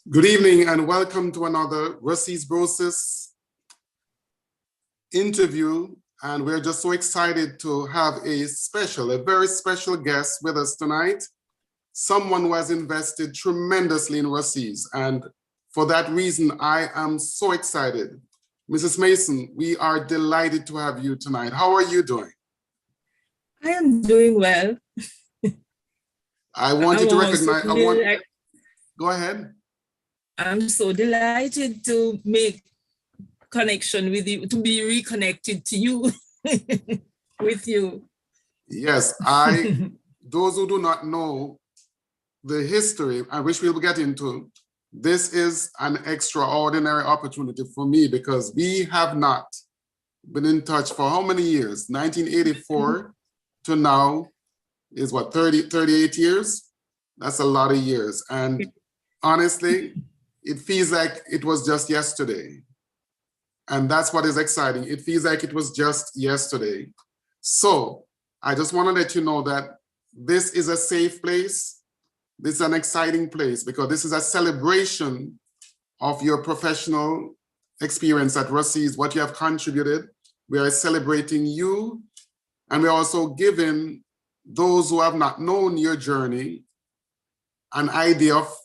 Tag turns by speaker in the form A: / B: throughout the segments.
A: Good evening and welcome to another Rusea's Brosis interview. And we're just so excited to have a very special guest with us tonight. Someone who has invested tremendously in Rusea's. And for that reason, I am so excited. Mrs. Mason, we are delighted to have you tonight. How are you doing?
B: I am doing well.
A: I want you to recognize, go ahead.
B: I'm so delighted to make connection with you, to be reconnected to you, with you.
A: Yes, those who do not know the history, which we'll get into, this is an extraordinary opportunity for me because we have not been in touch for how many years? 1984 to now is what, 38 years? That's a lot of years. And honestly, it feels like it was just yesterday. And that's what is exciting. It feels like it was just yesterday. So I just want to let you know that this is a safe place. This is an exciting place because this is a celebration of your professional experience at Rusea's, what you have contributed. We are celebrating you, and we're also giving those who have not known your journey an idea of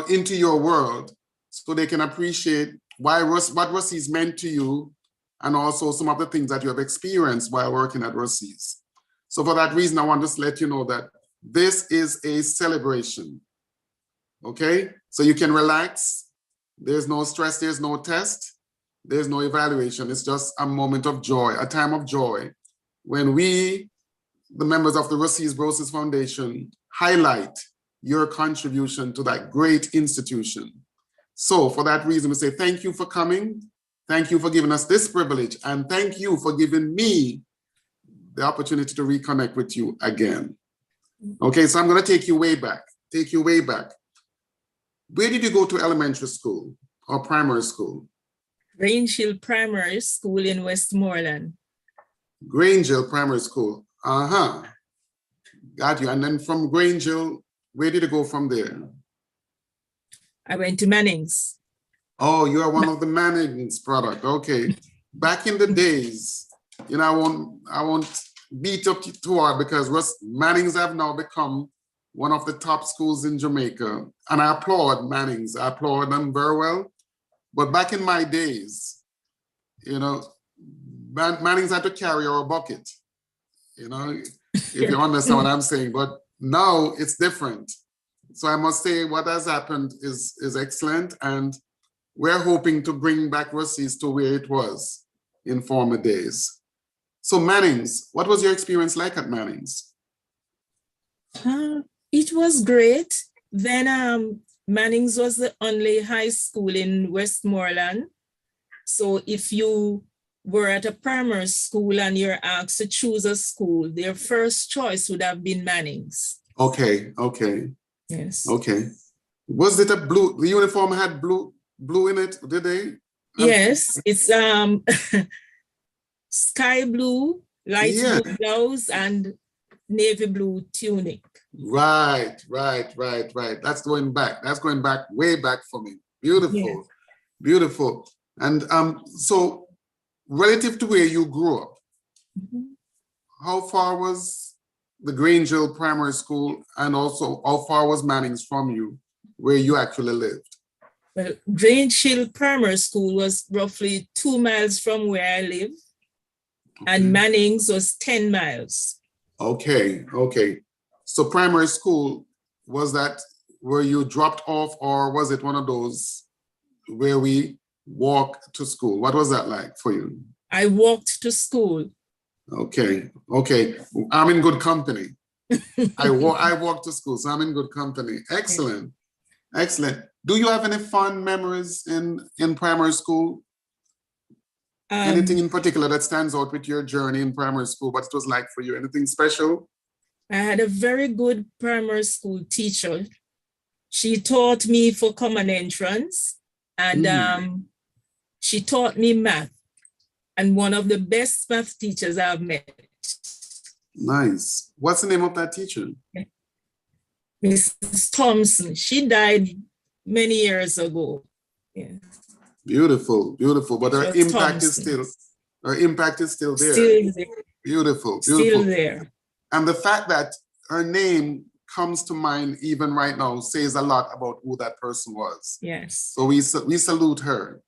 A: into your world so they can appreciate what Rusea's meant to you and also some of the things that you have experienced while working at Rusea's. So for that reason, I want to let you know that this is a celebration, okay? So you can relax. There's no stress, there's no test, there's no evaluation. It's just a moment of joy, a time of joy when we, the members of the Rusea's Brosis Foundation, highlight your contribution to that great institution. So for that reason, we say thank you for coming. Thank you for giving us this privilege. And thank you for giving me the opportunity to reconnect with you again. Okay, so I'm going to take you way back. Where did you go to elementary school or primary school?
B: Grange Hill Primary School in Westmoreland.
A: Grange Hill Primary School. Got you. And then from Grange Hill, where did you go from there?
B: I went to Manning's.
A: Oh, you are one of the Manning's product. Okay. Back in the days, you know, I won't beat up too hard because Manning's have now become one of the top schools in Jamaica. And I applaud Manning's. I applaud them very well. But back in my days, you know, Manning's had to carry our bucket, you know, if you understand what I'm saying. But now it's different. So I must say what has happened is excellent. And we're hoping to bring back Rusea's to where it was in former days. So Manning's, what was your experience like at Manning's?
B: It was great. Then Manning's was the only high school in Westmoreland. So if you were at a primary school and you're asked to choose a school, their first choice would have been Manning's.
A: Okay.
B: Yes.
A: Okay. Was it a blue? The uniform had blue in it, did they?
B: Yes, it's sky blue, light blue blouse, and navy blue tunic.
A: Right. That's going back. That's going back, way back for me. Beautiful, yes. Beautiful. And so relative to where you grew up, how far was the Grange Hill Primary School, and also how far was Manning's from you, where you actually lived?
B: Well, Grange Hill Primary School was roughly 2 miles from where I live, and Manning's was 10 miles.
A: Okay. So primary school, was that where you dropped off, or was it one of those where we walk to school? What was that like for you?
B: I walked to school.
A: Okay. I'm in good company. I walk to school, so I'm in good company. Excellent. Do you have any fond memories in primary school? Anything in particular that stands out with your journey in primary school? What it was like for you? Anything special?
B: I had a very good primary school teacher. She taught me for common entrance, and she taught me math. And one of the best math teachers I've met.
A: Nice. What's the name of that teacher?
B: Mrs. Thompson. She died many years ago. Yeah.
A: Beautiful, beautiful. But her
B: Just
A: impact is
B: Thompson's.
A: still there.
B: Still there.
A: Beautiful,
B: Still
A: beautiful.
B: there.
A: And the fact that her name comes to mind even right now says a lot about who that person was.
B: Yes.
A: So we salute her.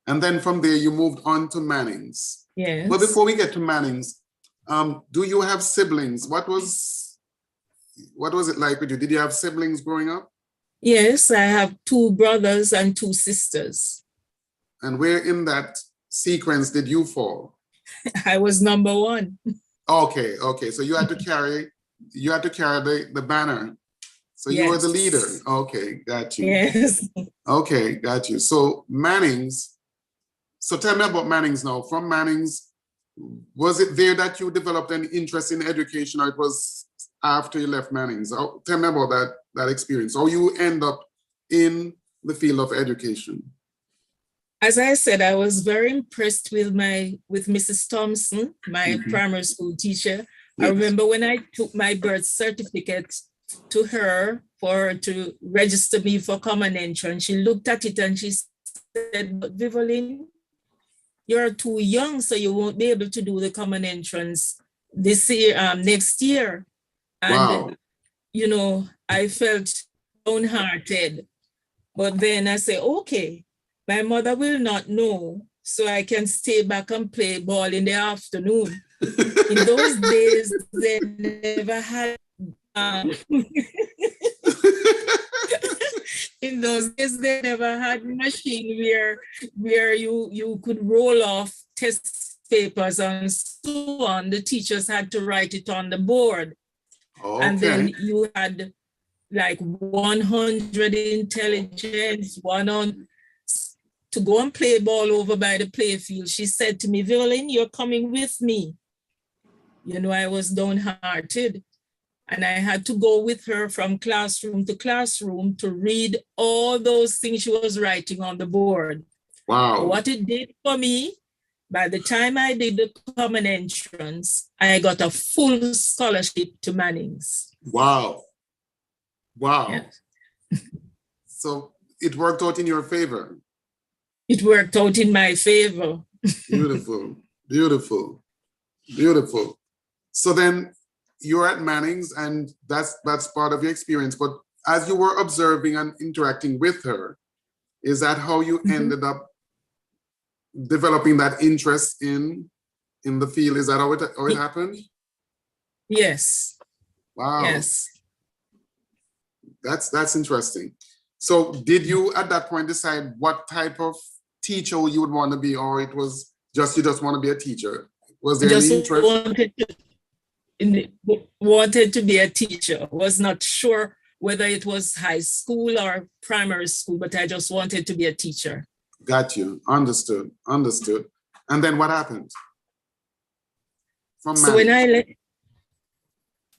A: And then from there, you moved on to Manning's.
B: Yes.
A: But before we get to Manning's, do you have siblings? What was it like with you? Did you have siblings growing up?
B: Yes, I have 2 brothers and 2 sisters.
A: And where in that sequence did you fall?
B: I was number 1.
A: Okay. So you had to carry the banner. So you were the leader. Okay, got you.
B: Yes.
A: Okay, got you. So Manning's. So tell me about Manning's now. From Manning's, was it there that you developed an interest in education, or it was after you left Manning's? Tell me about that experience. How you end up in the field of education?
B: As I said, I was very impressed with Mrs. Thompson, my primary school teacher. Yes. I remember when I took my birth certificate to her to register me for common entrance, she looked at it and she said, "But Vivolyn, you're too young, so you won't be able to do the common entrance this year, next year." And,
A: wow.
B: I felt downhearted. But then I say, okay, my mother will not know, so I can stay back and play ball in the afternoon. In those days, they never had. In those days, they never had machine where you could roll off test papers and so on. The teachers had to write it on the board.
A: Okay.
B: And then you had like 100 intelligence, to go and play ball over by the playfield. She said to me, "Vivolyn, you're coming with me." I was downhearted. And I had to go with her from classroom to classroom to read all those things she was writing on the board.
A: Wow.
B: But what it did for me, by the time I did the common entrance, I got a full scholarship to Manning's.
A: Wow. Wow.
B: Yes.
A: So it worked out in your favor.
B: It worked out in my favor.
A: Beautiful, beautiful, beautiful. So then you're at Manning's, and that's part of your experience. But as you were observing and interacting with her, is that how you ended up developing that interest in the field? Is that how it happened?
B: Yes.
A: Wow.
B: Yes.
A: That's interesting. So did you at that point decide what type of teacher you would want to be, or it was you just want to be a teacher? Was there any interest?
B: Wanted to be a teacher. Was not sure whether it was high school or primary school, but I just wanted to be a teacher.
A: Got you. Understood. And then what happened?
B: So when I left,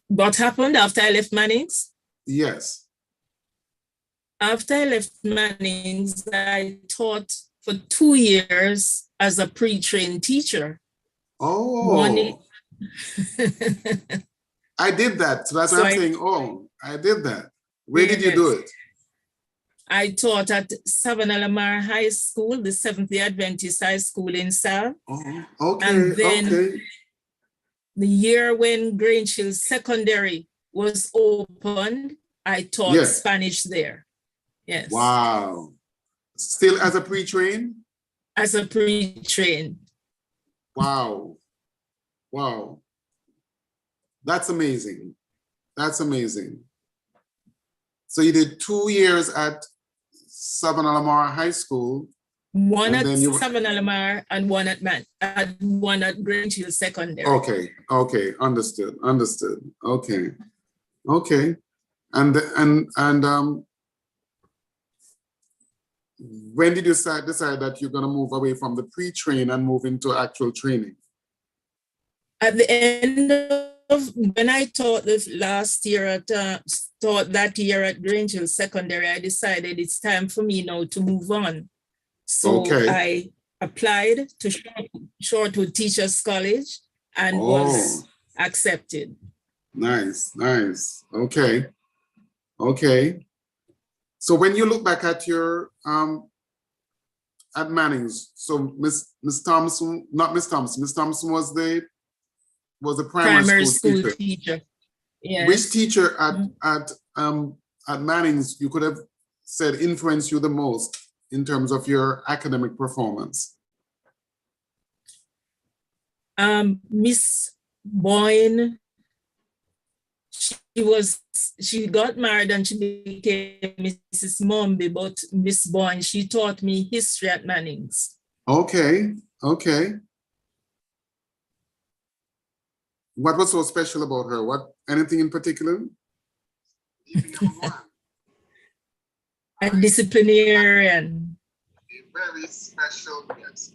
B: what happened after I left Manning's?
A: Yes.
B: After I left Manning's, I taught for 2 years as a pre-trained teacher.
A: Oh. I did that. So that's what I'm saying. Oh, I did that. Where did you do it?
B: I taught at Savannah Lamar High School, the Seventh-day Adventist High School in Sal.
A: Oh, okay.
B: And then the year when Grange Hill Secondary was opened, I taught Spanish there. Yes.
A: Wow. Still as a pre-trained?
B: As a pre-trained.
A: Wow. Wow. That's amazing. That's amazing. So you did 2 years at Savannah Lamar High School.
B: One at Savannah Lamar and one at Grange Hill Secondary.
A: Okay. Understood. Okay. And when did you decide that you're going to move away from the pre-train and move into actual training?
B: At the end of when I taught that year at Grange Hill Secondary, I decided it's time for me now to move on. So I applied to Shortwood Teachers College and was accepted.
A: Nice. Okay. So when you look back at your at Manning's, so Miss Thompson, not Miss Thompson. Miss Thompson was the primary school teacher.
B: Yes.
A: Which teacher at Manning's you could have said influenced you the most in terms of your academic performance?
B: Miss Boyne. She got married and she became Mrs. Mombi, but Miss Boyne, she taught me history at Manning's.
A: Okay, okay. What was so special about her? Anything in particular?
B: A disciplinarian.
A: Very special, yes.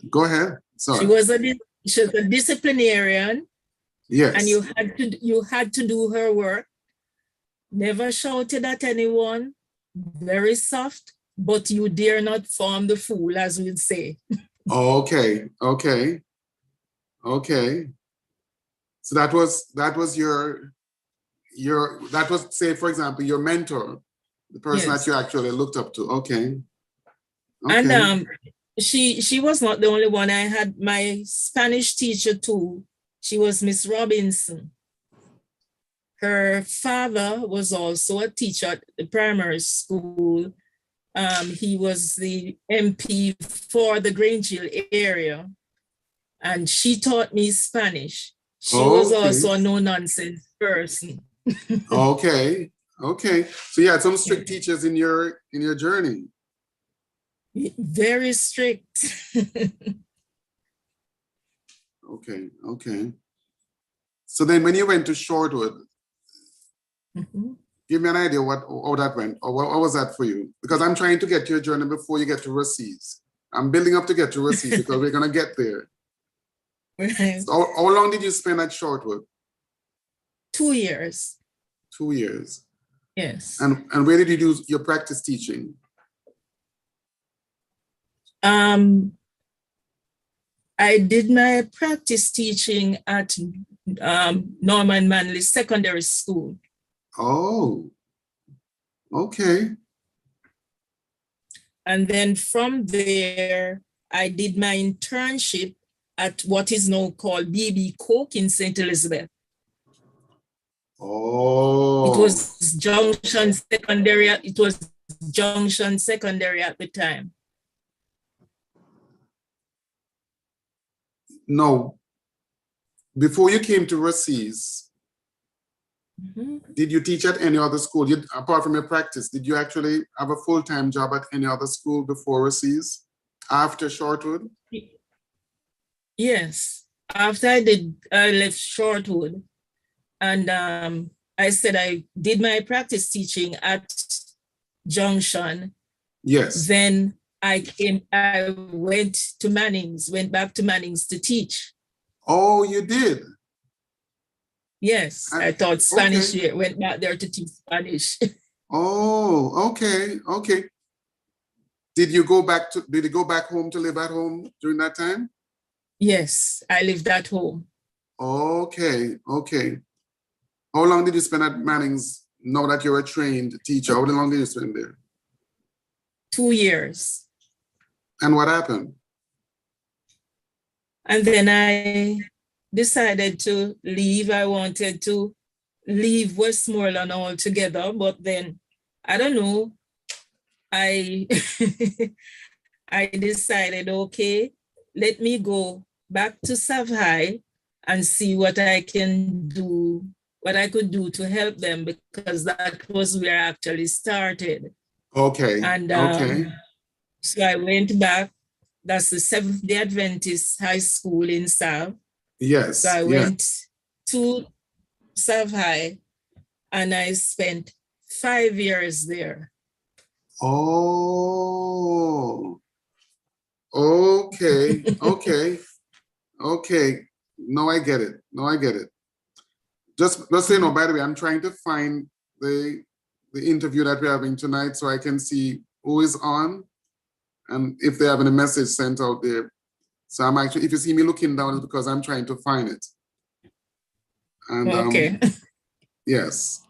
A: Go ahead. Sorry.
B: She was a disciplinarian.
A: Yes.
B: And you had to do her work. Never shouted at anyone. Very soft, but you dare not form the fool, as we'd say.
A: Okay, okay, okay. So that was your that was, say, for example, your mentor, the person
B: Yes.
A: that you actually looked up to. Okay.
B: And she was not the only one. I had my Spanish teacher too. She was Miss Robinson. Her father was also a teacher at the primary school. He was the MP for the Grange Hill area. And she taught me Spanish. She was also a no-nonsense person.
A: Okay, okay. So you had some strict teachers in your journey.
B: Very strict.
A: Okay, okay. So then when you went to Shortwood, give me an idea how that went, or what was that for you? Because I'm trying to get your journey before you get to Rusea's. I'm building up to get to Rusea's because we're gonna get there.
B: Right.
A: So how long did you spend at Shortwood?
B: 2 years.
A: 2 years.
B: Yes.
A: And where did you do your practice teaching?
B: I did my practice teaching at Norman Manley Secondary School.
A: Oh, okay.
B: And then from there, I did my internship at what is now called BB Coke in St. Elizabeth.
A: Oh.
B: It was Junction Secondary. It was Junction Secondary at the time.
A: No. Before you came to Rusea's, did you teach at any other school? Apart from your practice, did you actually have a full-time job at any other school before Rusea's, after Shortwood?
B: Yes. After I left Shortwood, and I said I did my practice teaching at Junction.
A: Yes.
B: Then I went to Manning's, went back to Manning's to teach.
A: Oh, you did?
B: Yes, I taught Spanish here, went back there to teach Spanish.
A: Oh, okay, okay. Did you go back home to live at home during that time?
B: Yes, I lived at home.
A: Okay, okay. How long did you spend at Manning's now that you're a trained teacher? How long did you spend there?
B: 2 years.
A: And what happened?
B: And then I decided to leave. I wanted to leave Westmoreland altogether, but then, I don't know, I decided, okay, let me go back to Savhai and see what I can do, what I could do to help them, because that was where I actually started.
A: Okay,
B: and
A: okay.
B: So I went back. That's the Seventh-day Adventist High School in Sav.
A: Yes.
B: So I went to Sav High and I spent 5 years there.
A: Oh, okay, okay, okay. No, I get it. No, I get it. Just so you know, by the way, I'm trying to find the interview that we're having tonight so I can see who is on and if they have any message sent out there. So I'm actually, if you see me looking down, it's because I'm trying to find it. And
B: okay.
A: yes,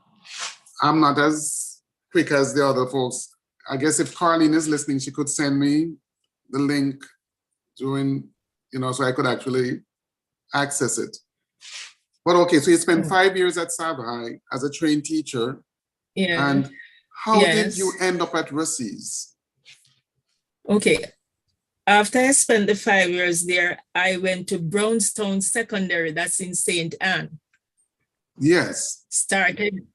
A: I'm not as quick as the other folks. I guess if Carlene is listening, she could send me the link during, so I could actually access it. But okay, so you spent 5 years at Savai as a trained teacher.
B: Yeah.
A: And how did you end up at Rusea's?
B: Okay. After I spent the 5 years there, I went to Brownstown Secondary, that's in St. Anne.
A: Yes.
B: Started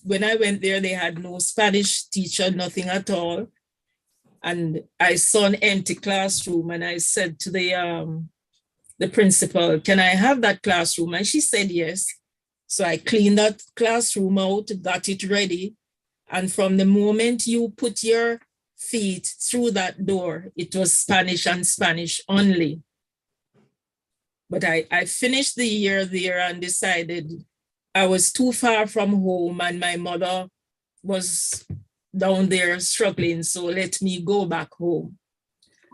B: when I went there, they had no Spanish teacher, nothing at all. And I saw an empty classroom and I said to the principal, can I have that classroom? And she said yes. So I cleaned that classroom out, got it ready. And from the moment you put your feet through that door, it was Spanish and Spanish only. But I finished the year there and decided I was too far from home and my mother was down there struggling. So let me go back home.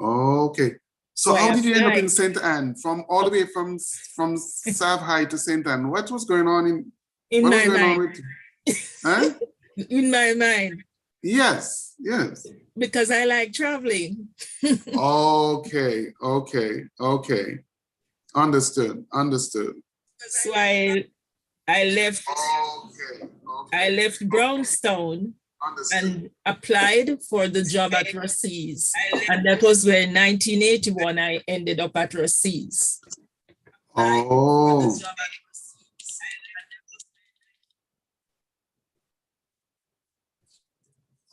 A: Okay. So how did you end up in St. Anne? From all the way from Savai to St. Anne? What was going on
B: in my mind?
A: Huh?
B: In my mind.
A: Yes.
B: Because I like traveling.
A: Okay. Understood.
B: So I left. Okay. I left Brownstown and applied for the job at Rusea's. And that was where in 1981 I ended up at Rusea's.
A: Oh.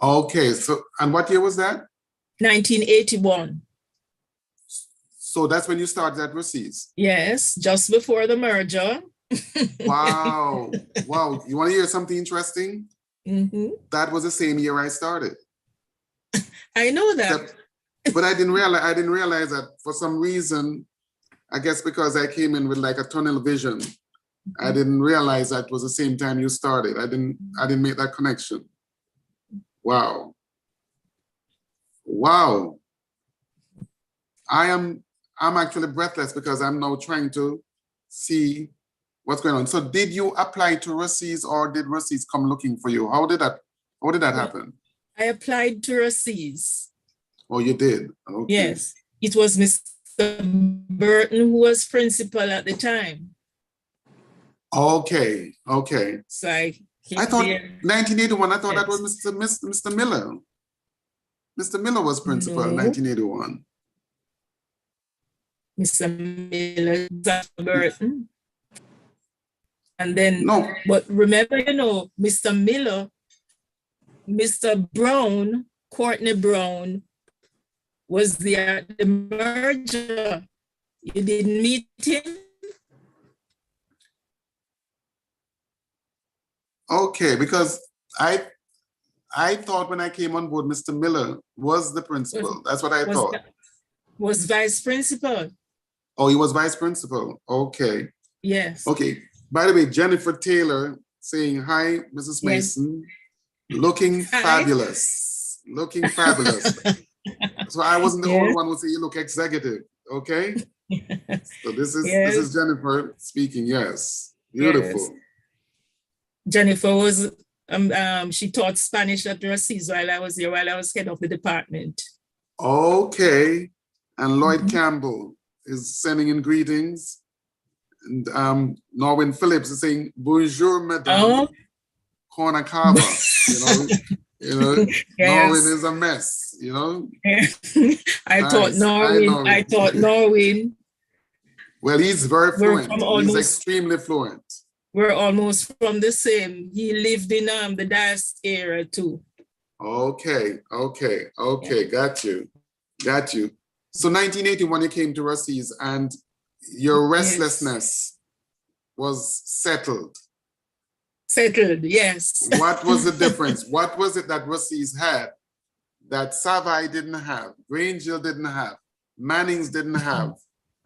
A: Okay, so, and what year was that?
B: 1981.
A: So that's when you started at Rusea's?
B: Yes, just before the merger.
A: Wow. You want to hear something interesting?
B: Mm-hmm.
A: That was the same year I started.
B: I know that.
A: But I didn't realize that for some reason, I guess because I came in with like a tunnel vision, mm-hmm. I didn't realize that was the same time you started. I didn't make that connection. Wow. I'm actually breathless because I'm now trying to see what's going on. So did you apply to Rusea's or did Rusea's come looking for you? How did that happen?
B: I applied to Rusea's.
A: Oh, you did? Okay.
B: Yes. It was Mr. Burton who was principal at the time.
A: Okay.
B: So I
A: thought 1981, I thought that was Mr. Miller. Mr. Miller was principal in 1981.
B: Mr. Miller, Mr. Burton. And then, but remember, Mr. Miller, Mr. Brown, Courtney Brown, was there at the merger. You didn't meet him?
A: Okay, because I thought when I came on board, Mr. Miller was the principal. That's what I thought.
B: Was vice principal.
A: Oh, he was vice principal. Okay.
B: Yes.
A: Okay. By the way, Jennifer Taylor saying, hi, Mrs. Mason. Yes. Looking fabulous. Looking fabulous. So I wasn't the only one who said you look executive. Okay. Yes. So this is Jennifer speaking. Yes. Beautiful. Yes.
B: Jennifer was she taught Spanish at Rusea's while I was here, while I was head of the department.
A: Okay. And Lloyd Campbell is sending in greetings. And Norwin Phillips is saying, bonjour, madame. Corner Cava. Yes. Norwin is a mess,
B: I taught Norwin.
A: Well, he's very fluent. He's extremely fluent.
B: We're almost from the same. He lived in the Dias area too.
A: Okay. Got you. So 1981, you came to Rusea's and your restlessness was settled.
B: Settled, yes.
A: What was the difference? What was it that Rusea's had that Savai didn't have, Granger didn't have, Manning's didn't have,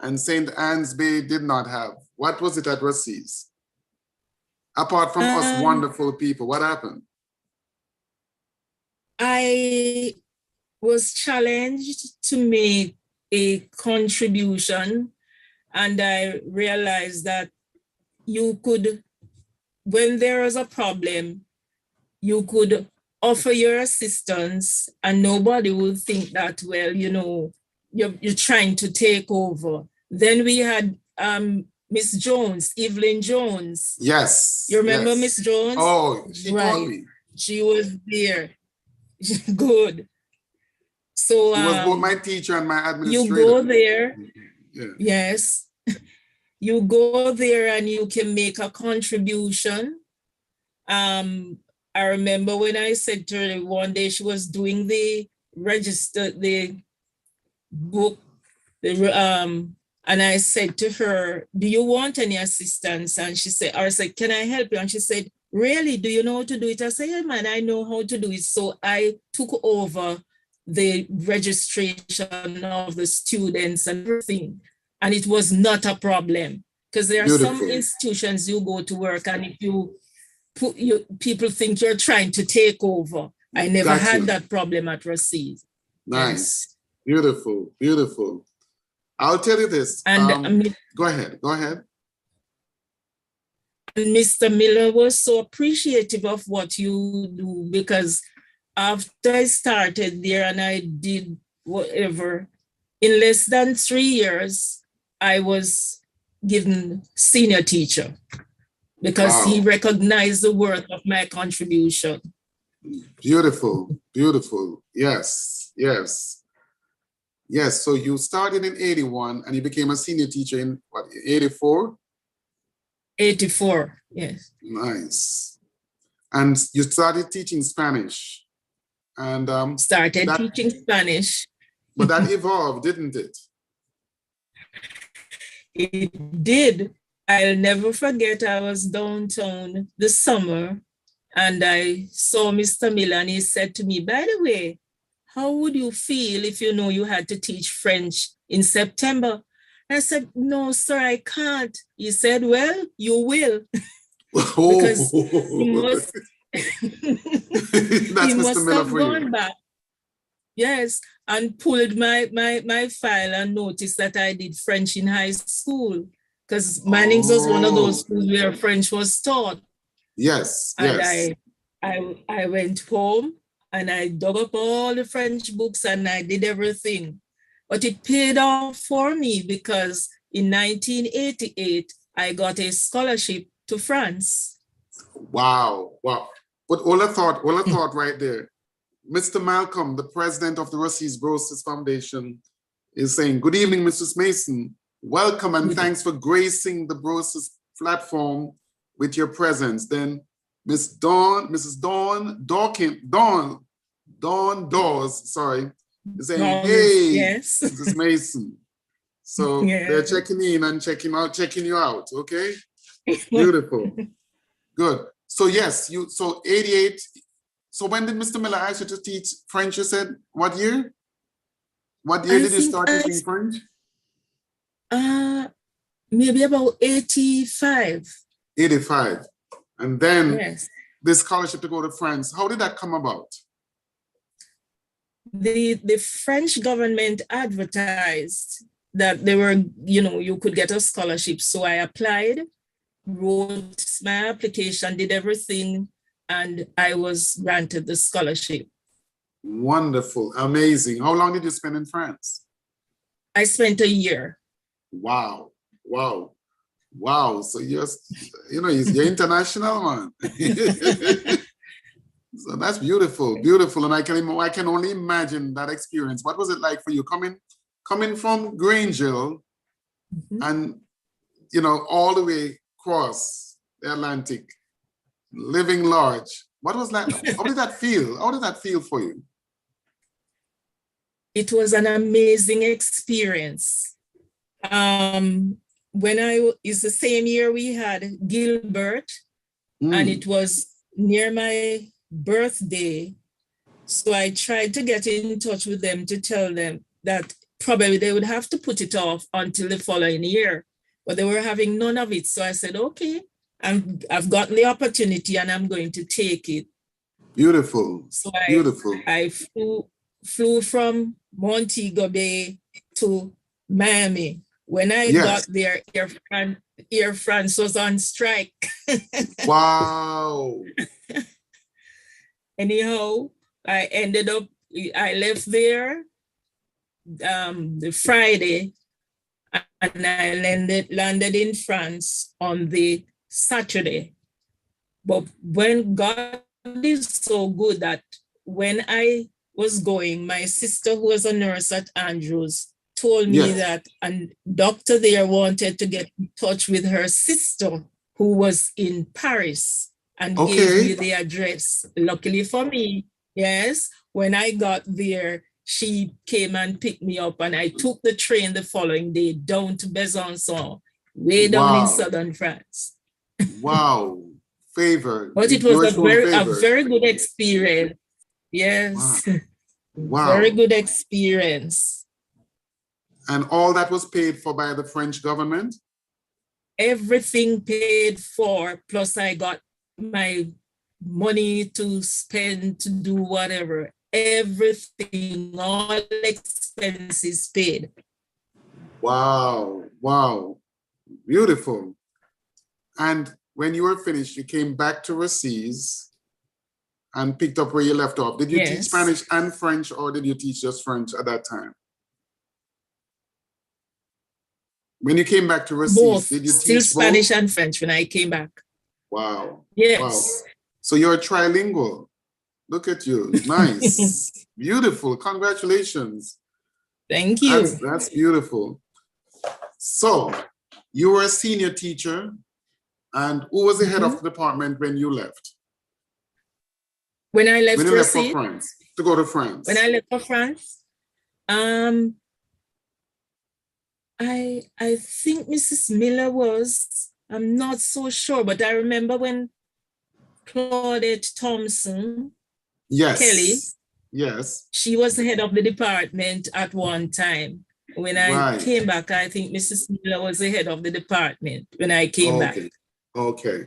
A: and St. Anne's Bay did not have? What was it at Rusea's? Apart from us wonderful people, what happened?
B: I was challenged to make a contribution, and I realized that you could, when there is a problem, you could offer your assistance and nobody will think that, well, you know, you're trying to take over. Then we had Miss Jones, Evelyn Jones.
A: Yes.
B: You remember
A: yes.
B: Miss Jones?
A: Oh, she taught me.
B: She was there. Good. So
A: she was both my teacher and my administrator.
B: You go there.
A: Yeah.
B: Yes. You go there and you can make a contribution. I remember when I said to her one day, she was doing the register, the book, and I said to her, do you want any assistance? And she said, or I said, can I help you? And she said, really, do you know how to do it? I said, yeah, man, I know how to do it. So I took over the registration of the students and everything. And it was not a problem because there are some institutions you go to work and if you people think you're trying to take over. I never had that problem at Rusea.
A: Nice.
B: Yes.
A: Beautiful. Beautiful. I'll tell you this.
B: And
A: go ahead. Go ahead.
B: And Mr. Miller was so appreciative of what you do because after I started there and I did whatever, in less than 3 years, I was given senior teacher because he recognized the worth of my contribution.
A: Beautiful, beautiful. Yes, yes. Yes, so you started in 81 and you became a senior teacher in what, 84?
B: 84, yes.
A: Nice. And you started teaching Spanish. And
B: started teaching Spanish.
A: But that evolved, didn't it?
B: It did. I'll never forget, I was downtown this summer and I saw Mr. Miller and he said to me, by the way, how would you feel if you know you had to teach French in September? I said, no, sir, I can't. He said, well, you will. Because he must,
A: That's
B: he
A: Mr.
B: must
A: Miller
B: have
A: for
B: gone
A: you.
B: back. Yes, and pulled my file and noticed that I did French in high school because Manning's was one of those schools where French was taught.
A: Yes,
B: and
A: yes.
B: I went home and I dug up all the French books and I did everything. But it paid off for me because in 1988, I got a scholarship to France.
A: Wow, wow. But all I thought right there, Mr. Malcolm, the president of the Rusea's Brosis Foundation, is saying, good evening, Mrs. Mason. Welcome and thanks for gracing the Brosis platform with your presence. Then Mrs. Dawn Dawes, sorry, is saying, hey,
B: yes.
A: Mrs. Mason. So they're checking in and checking you out, okay? Beautiful. Good. So yes, so 88. So when did Mr. Miller ask you to teach French? You said, what year? What year did you start teaching French?
B: Maybe about 85.
A: 85. And then
B: yes.
A: this scholarship to go to France, how did that come about?
B: The French government advertised that they were, you could get a scholarship. So I applied, wrote my application, did everything, and I was granted the scholarship.
A: Wonderful, amazing. How long did you spend in France?
B: I spent a year.
A: Wow, wow, wow. So you're international, man. So that's beautiful, beautiful. And I can only imagine that experience. What was it like for you coming from Grangeville and, all the way across the Atlantic, living large? What was that? How did that feel? How did that feel for you?
B: It was an amazing experience. It's the same year we had Gilbert, and it was near my birthday. So I tried to get in touch with them to tell them that probably they would have to put it off until the following year, but they were having none of it. So I said, okay, I've gotten the opportunity and I'm going to take it.
A: Beautiful. So
B: I flew from Montego Bay to Miami. When I got there, Air France was on strike.
A: Wow.
B: anyhow, I left there the Friday, and I landed in France on the Saturday. But when God is so good that when I was going, my sister, who was a nurse at Andrews, told me that a doctor there wanted to get in touch with her sister who was in Paris and gave me the address. Luckily for me, yes, when I got there, she came and picked me up, and I took the train the following day down to Besançon, way down in southern France.
A: Wow, favor.
B: But it was a very good experience. Yes.
A: Wow.
B: Very good experience.
A: And all that was paid for by the French government?
B: Everything paid for, plus I got my money to spend, to do whatever. Everything, all expenses paid.
A: Wow, wow, beautiful. And when you were finished, you came back to Rusea and picked up where you left off. Did you teach Spanish and French, or did you teach just French at that time? When you came back to Rusea,
B: both.
A: Did you
B: still
A: teach
B: Spanish
A: both?
B: and French when I came back.
A: Wow.
B: Yes.
A: Wow. So you're trilingual. Look at you. Nice. Beautiful. Congratulations.
B: Thank you.
A: That's beautiful. So you were a senior teacher, and who was the head of the department when you left?
B: When I left,
A: when you left for France, to go to France.
B: When I left for France, I think Mrs. Miller was, I'm not so sure, but I remember when Claudette Thompson, Kelly, she was the head of the department at one time. When I came back, I think Mrs. Miller was the head of the department when I came back.
A: Okay.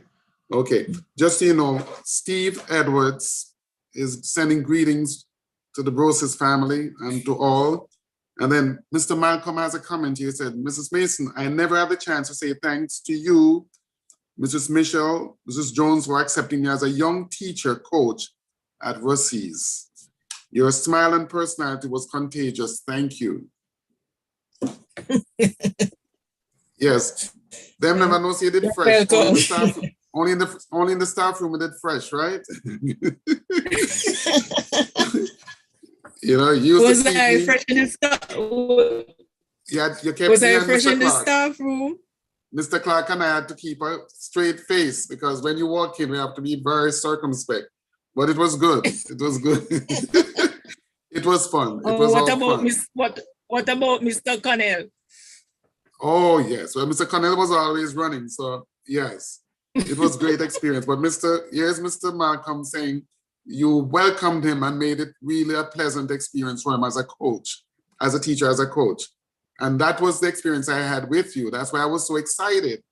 A: Just so you know, Steve Edwards is sending greetings to the Brosis family and to all. And then Mr. Malcolm has a comment here. He said, Mrs. Mason, I never had the chance to say thanks to you, Mrs. Michelle, Mrs. Jones, for accepting me as a young teacher coach at Rusea. Your smile and personality was contagious. Thank you. Yes. Them never know you did fresh. Only in the staff room we did fresh, right? You know, you
B: was I fresh in the staff?
A: Yeah, you kept
B: was I fresh in the staff room?
A: Mr. Clark and I had to keep a straight face because when you walk in, we have to be very circumspect. But it was good. It was good. It was fun. It was
B: what
A: all
B: about
A: fun.
B: What about Mr. Connell?
A: Oh yes, well, Mr. Connell was always running, so yes, it was great experience. But here's Mr. Malcolm saying you welcomed him and made it really a pleasant experience for him as a coach, as a teacher, as a coach. And that was the experience I had with you. That's why I was so excited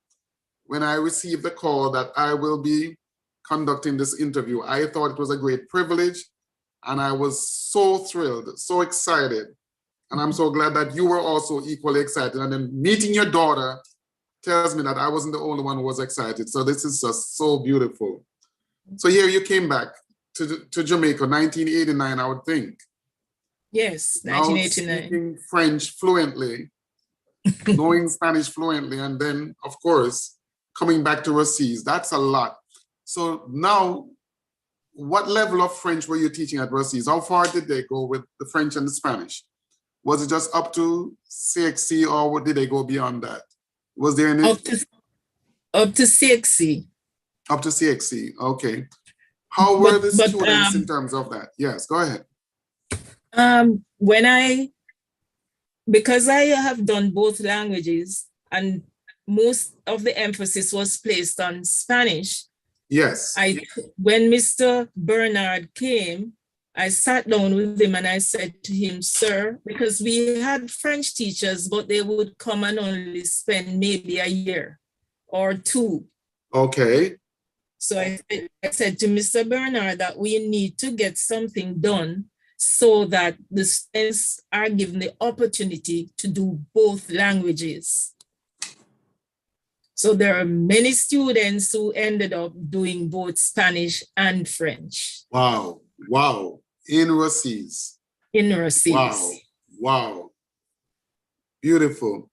A: when I received the call that I will be conducting this interview. I thought it was a great privilege, and I was so thrilled, so excited. And I'm so glad that you were also equally excited. And then meeting your daughter tells me that I wasn't the only one who was excited. So this is just so beautiful. So here you came back to Jamaica, 1989, I would think.
B: Yes, 1989.
A: Now speaking French fluently, knowing Spanish fluently, and then, of course, coming back to Rusea. That's a lot. So now, what level of French were you teaching at Rusea? How far did they go with the French and the Spanish? Was it just up to CXC, or did they go beyond that? Was there any?
B: Up to CXC.
A: Up to CXC, okay. How were the students in terms of that? Yes, go ahead.
B: Because I have done both languages and most of the emphasis was placed on Spanish.
A: Yes.
B: When Mr. Bernard came, I sat down with him and I said to him, sir, because we had French teachers, but they would come and only spend maybe a year or two.
A: Okay.
B: So I said to Mr. Bernard that we need to get something done so that the students are given the opportunity to do both languages. So there are many students who ended up doing both Spanish and French.
A: Wow. Wow. In Rusea.
B: In Rusea.
A: Wow. Wow. Beautiful.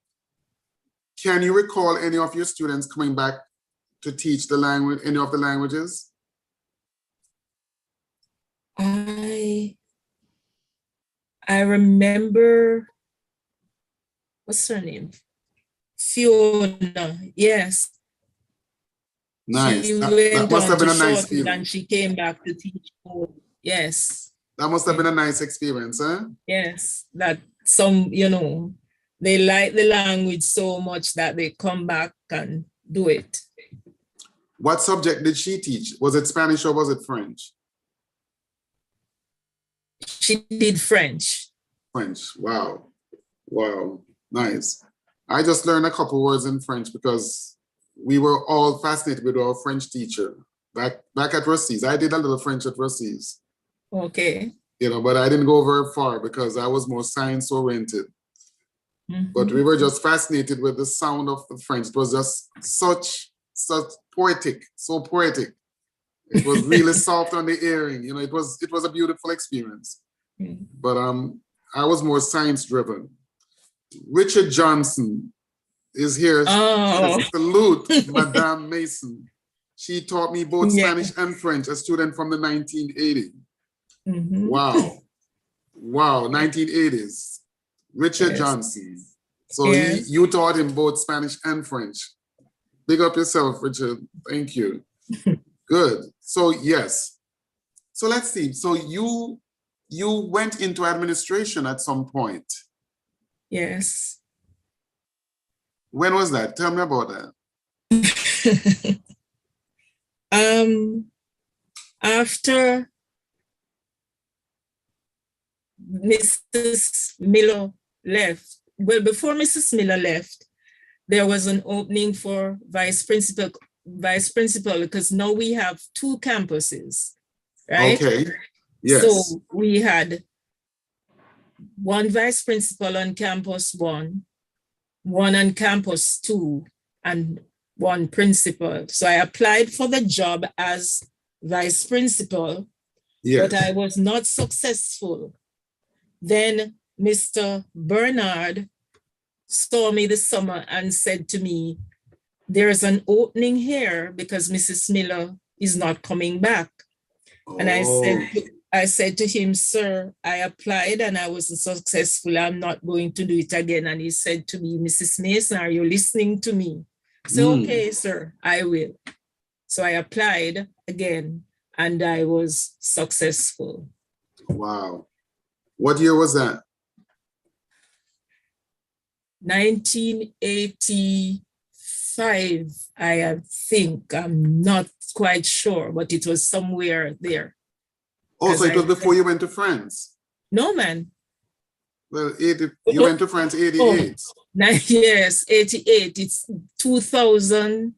A: Can you recall any of your students coming back to teach the language, any of the languages?
B: I remember, what's her name? Fiona, yes.
A: Nice.
B: She
A: That
B: went
A: must
B: on
A: have been
B: to
A: a nice
B: shortly and
A: feeling.
B: she came back to teach code. Yes.
A: That must have been a nice experience, huh?
B: Yes, that some, you know, they like the language so much that they come back and do it.
A: What subject did she teach? Was it Spanish or was it French?
B: She did French.
A: French. Wow. Wow. Nice. I just learned a couple words in French because we were all fascinated with our French teacher back at Rusea. I did a little French at Rusea.
B: Okay.
A: You know, but I didn't go very far because I was more science oriented.
B: Mm-hmm.
A: But we were just fascinated with the sound of the French. It was just such poetic, so poetic. It was really soft on the hearing. You know, it was a beautiful experience.
B: Mm-hmm.
A: But I was more science driven. Richard Johnson is here.
B: Oh.
A: Salute, Madame Mason. She taught me both Spanish
B: Yeah.
A: and French, a student from the 1980s.
B: Mm-hmm.
A: Wow. Wow, 1980s. Richard
B: Yes.
A: Johnson. So
B: Yes.
A: you taught him both Spanish and French. Big up yourself, Richard. Thank you. Good. So yes. So let's see. So you went into administration at some point.
B: Yes.
A: When was that? Tell me about that.
B: After Mrs. Miller left, well, before Mrs. Miller left, there was an opening for vice principal, because now we have 2 campuses, right?
A: Okay. Yes.
B: So we had 1 vice principal on campus 1, 1 on campus 2, and 1 principal. So I applied for the job as vice principal,
A: yes.
B: but I was not successful. Then Mr. Bernard saw me this summer and said to me, there's an opening here because Mrs. Miller is not coming back.
A: Oh.
B: And I said to him, sir, I applied and I wasn't successful. I'm not going to do it again. And he said to me, Mrs. Mason, are you listening to me? So, okay, sir, I will. So I applied again and I was successful.
A: Wow. What year was that?
B: 1985, I think. I'm not quite sure, but it was somewhere there.
A: Oh, so it was before you went to France?
B: No, man.
A: Well, you went to France 88.
B: Yes, 88. It's 2000.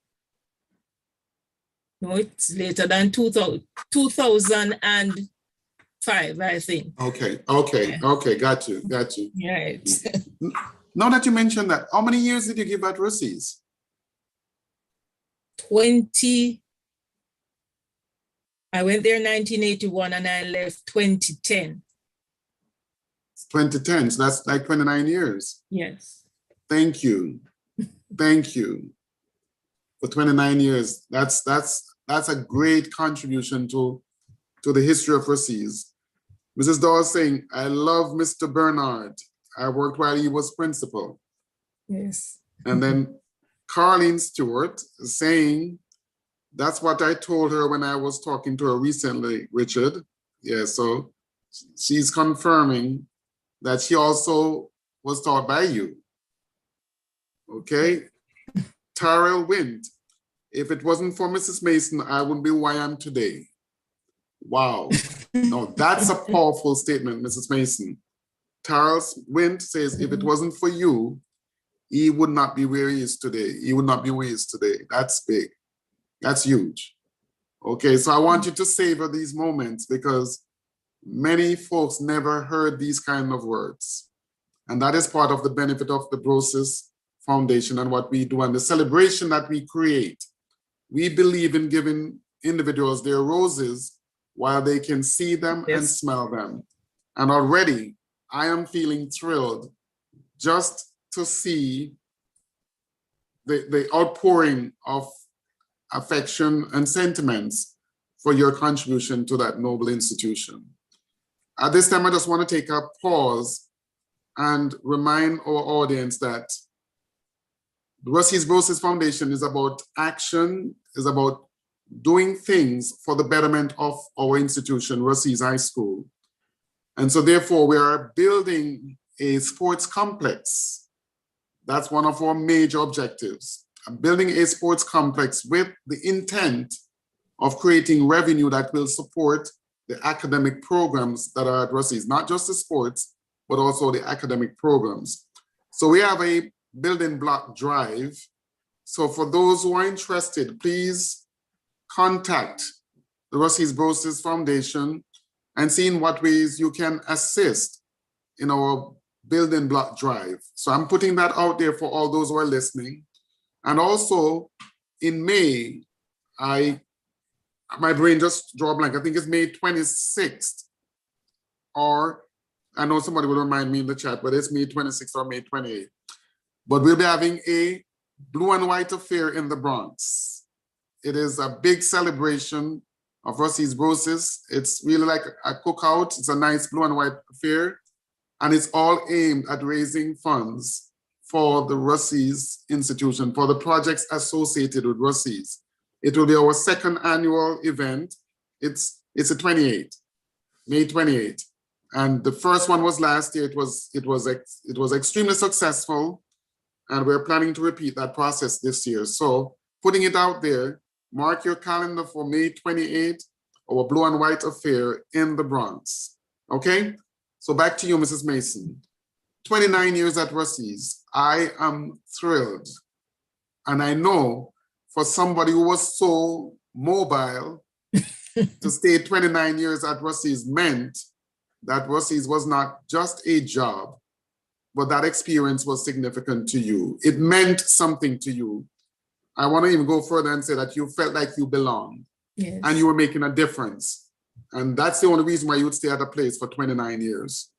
B: No, it's later than 2005, I think.
A: Okay. Got you.
B: Right.
A: Now that you mentioned that, how many years did you give at Rusea?
B: 20. I went there in 1981 and I left 2010.
A: 2010, so that's like 29 years.
B: Yes.
A: Thank you. Thank you. For 29 years. That's a great contribution to the history of Rusea. Mrs. Dawes saying, I love Mr. Bernard. I worked while he was principal.
B: Yes.
A: And then Carleen Stewart is saying, that's what I told her when I was talking to her recently, Richard. Yeah, so she's confirming that she also was taught by you. Okay. Tyrell Wind, if it wasn't for Mrs. Mason, I wouldn't be who I am today. Wow. No, that's a powerful statement, Mrs. Mason. Tyrell Wind says, if it wasn't for you, he would not be where he is today. He would not be where he is today. That's big. That's huge. Okay, so I want you to savor these moments because many folks never heard these kind of words. And that is part of the benefit of the Brosis Foundation and what we do and the celebration that we create. We believe in giving individuals their roses while they can see them and
B: Yes.
A: smell them. And already I am feeling thrilled just to see the outpouring of affection and sentiments for your contribution to that noble institution. At this time, I just want to take a pause and remind our audience that the Rusea's Brosis Foundation is about action, is about doing things for the betterment of our institution, Rusea's High School. And so therefore, we are building a sports complex. That's one of our major objectives. Building a sports complex with the intent of creating revenue that will support the academic programs that are at Rusea's, not just the sports, but also the academic programs. So we have a building block drive. So for those who are interested, please contact the Rusea's Brosis Foundation and see in what ways you can assist in our building block drive. So I'm putting that out there for all those who are listening. And also in May, my brain just drew a blank. I think it's May 26th, or I know somebody will remind me in the chat, but it's May 26th or May 28th. But we'll be having a blue and white affair in the Bronx. It is a big celebration of Rusea's Brosis. It's really like a cookout. It's a nice blue and white affair. And it's all aimed at raising funds for the Rusea's institution, for the projects associated with Rusea's. It will be our second annual event. It's the 28th, May 28th. And the first one was last year. It was extremely successful. And we're planning to repeat that process this year. So putting it out there, mark your calendar for May 28th, our blue and white affair in the Bronx. Okay? So back to you, Mrs. Mason. 29 years at Rusea's, I am thrilled. And I know for somebody who was so mobile, to stay 29 years at Rusea's meant that Rusea's was not just a job, but that experience was significant to you. It meant something to you. I want to even go further and say that you felt like you belonged.
B: Yes.
A: And you were making a difference. And that's the only reason why you would stay at a place for 29 years.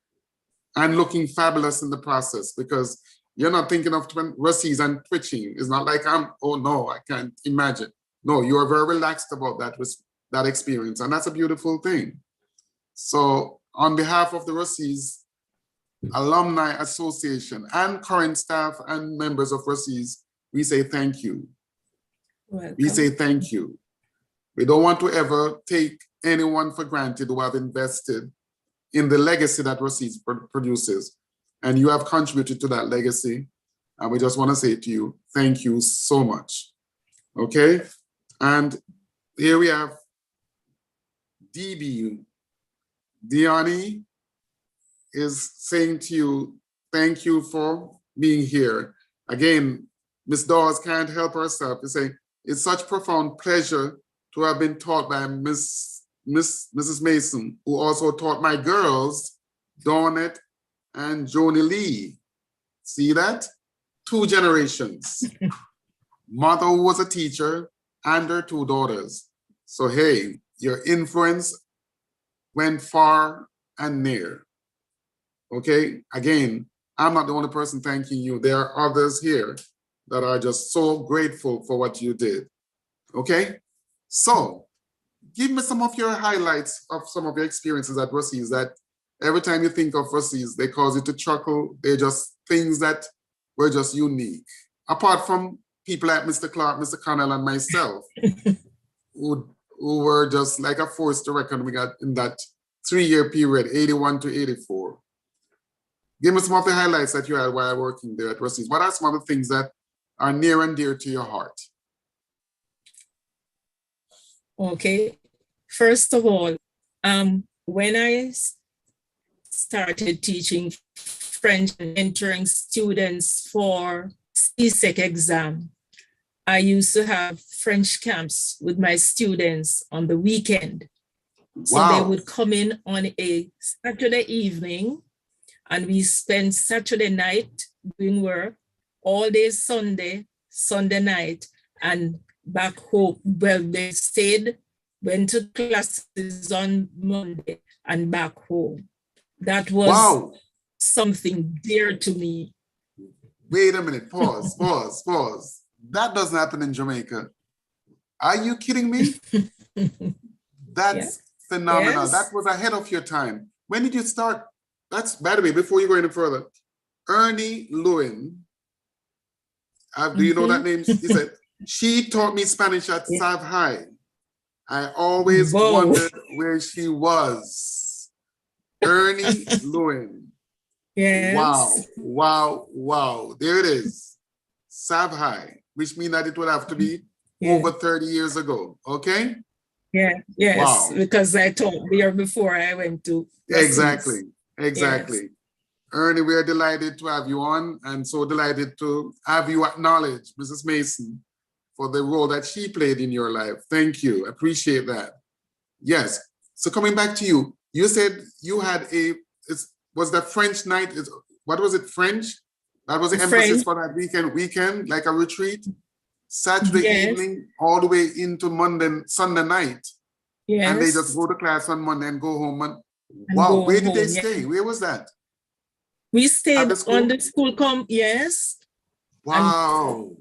A: And looking fabulous in the process, because you're not thinking of Rusea's and twitching. It's not like oh no, I can't imagine. No, you are very relaxed about that experience. And that's a beautiful thing. So on behalf of the Rusea's Alumni Association and current staff and members of Rusea's, we say thank you.
B: Welcome.
A: We say thank you. We don't want to ever take anyone for granted who have invested in the legacy that Rusea's produces. And you have contributed to that legacy. And we just want to say to you, thank you so much. Okay? And here we have DB. Diani is saying to you, thank you for being here. Again, Miss Dawes can't help herself to say, it's such profound pleasure to have been taught by Mrs. Mason, who also taught my girls, Dawnette and Joni Lee. See that? 2 generations. Mother who was a teacher and her 2 daughters. So hey, your influence went far and near. Okay, again, I'm not the only person thanking you. There are others here that are just so grateful for what you did. Okay, so give me some of your highlights of some of your experiences at Rusea's that every time you think of Rusea's, they cause you to chuckle. They're just things that were just unique. Apart from people like Mr. Clark, Mr. Connell, and myself, who were just like a force to reckon with in that 3-year period, 81 to 84. Give me some of the highlights that you had while working there at Rusea's. What are some of the things that are near and dear to your heart?
B: Okay. First of all, when I started teaching French and entering students for CSEC exam, I used to have French camps with my students on the weekend.
A: Wow.
B: So they would come in on a Saturday evening, and we spend Saturday night doing work, all day Sunday night, and back home. Well, they stayed went to classes on Monday and back home. That was
A: Wow.
B: something dear to me.
A: Wait a minute, pause, pause, pause. That doesn't happen in Jamaica. Are you kidding me? That's phenomenal.
B: Yes.
A: That was ahead of your time. When did you start? That's, by the way, before you go any further, Ernie Lewin, do you know that name? He said, she taught me Spanish at Sav High. I always wondered where she was. Ernie Lewin.
B: Yes.
A: Wow, wow, wow. There it is. Sav High, which means that it would have to be over 30 years ago. Okay?
B: Yeah, yes,
A: Wow.
B: because I taught there before I went to
A: Exactly,
B: Rusea.
A: exactly.
B: Yes.
A: Ernie, we are delighted to have you on and so delighted to have you acknowledge Mrs. Mason for the role that she played in your life. Thank you. Appreciate that. Yes. So coming back to you, you said you had was that French night? What was it, French? That was the emphasis for that weekend, like a retreat? Saturday evening all the way into Sunday night.
B: Yes.
A: And they just go to class on Monday and go home. And
B: wow,
A: where did they stay? Where was that?
B: We stayed on the school yes.
A: Wow.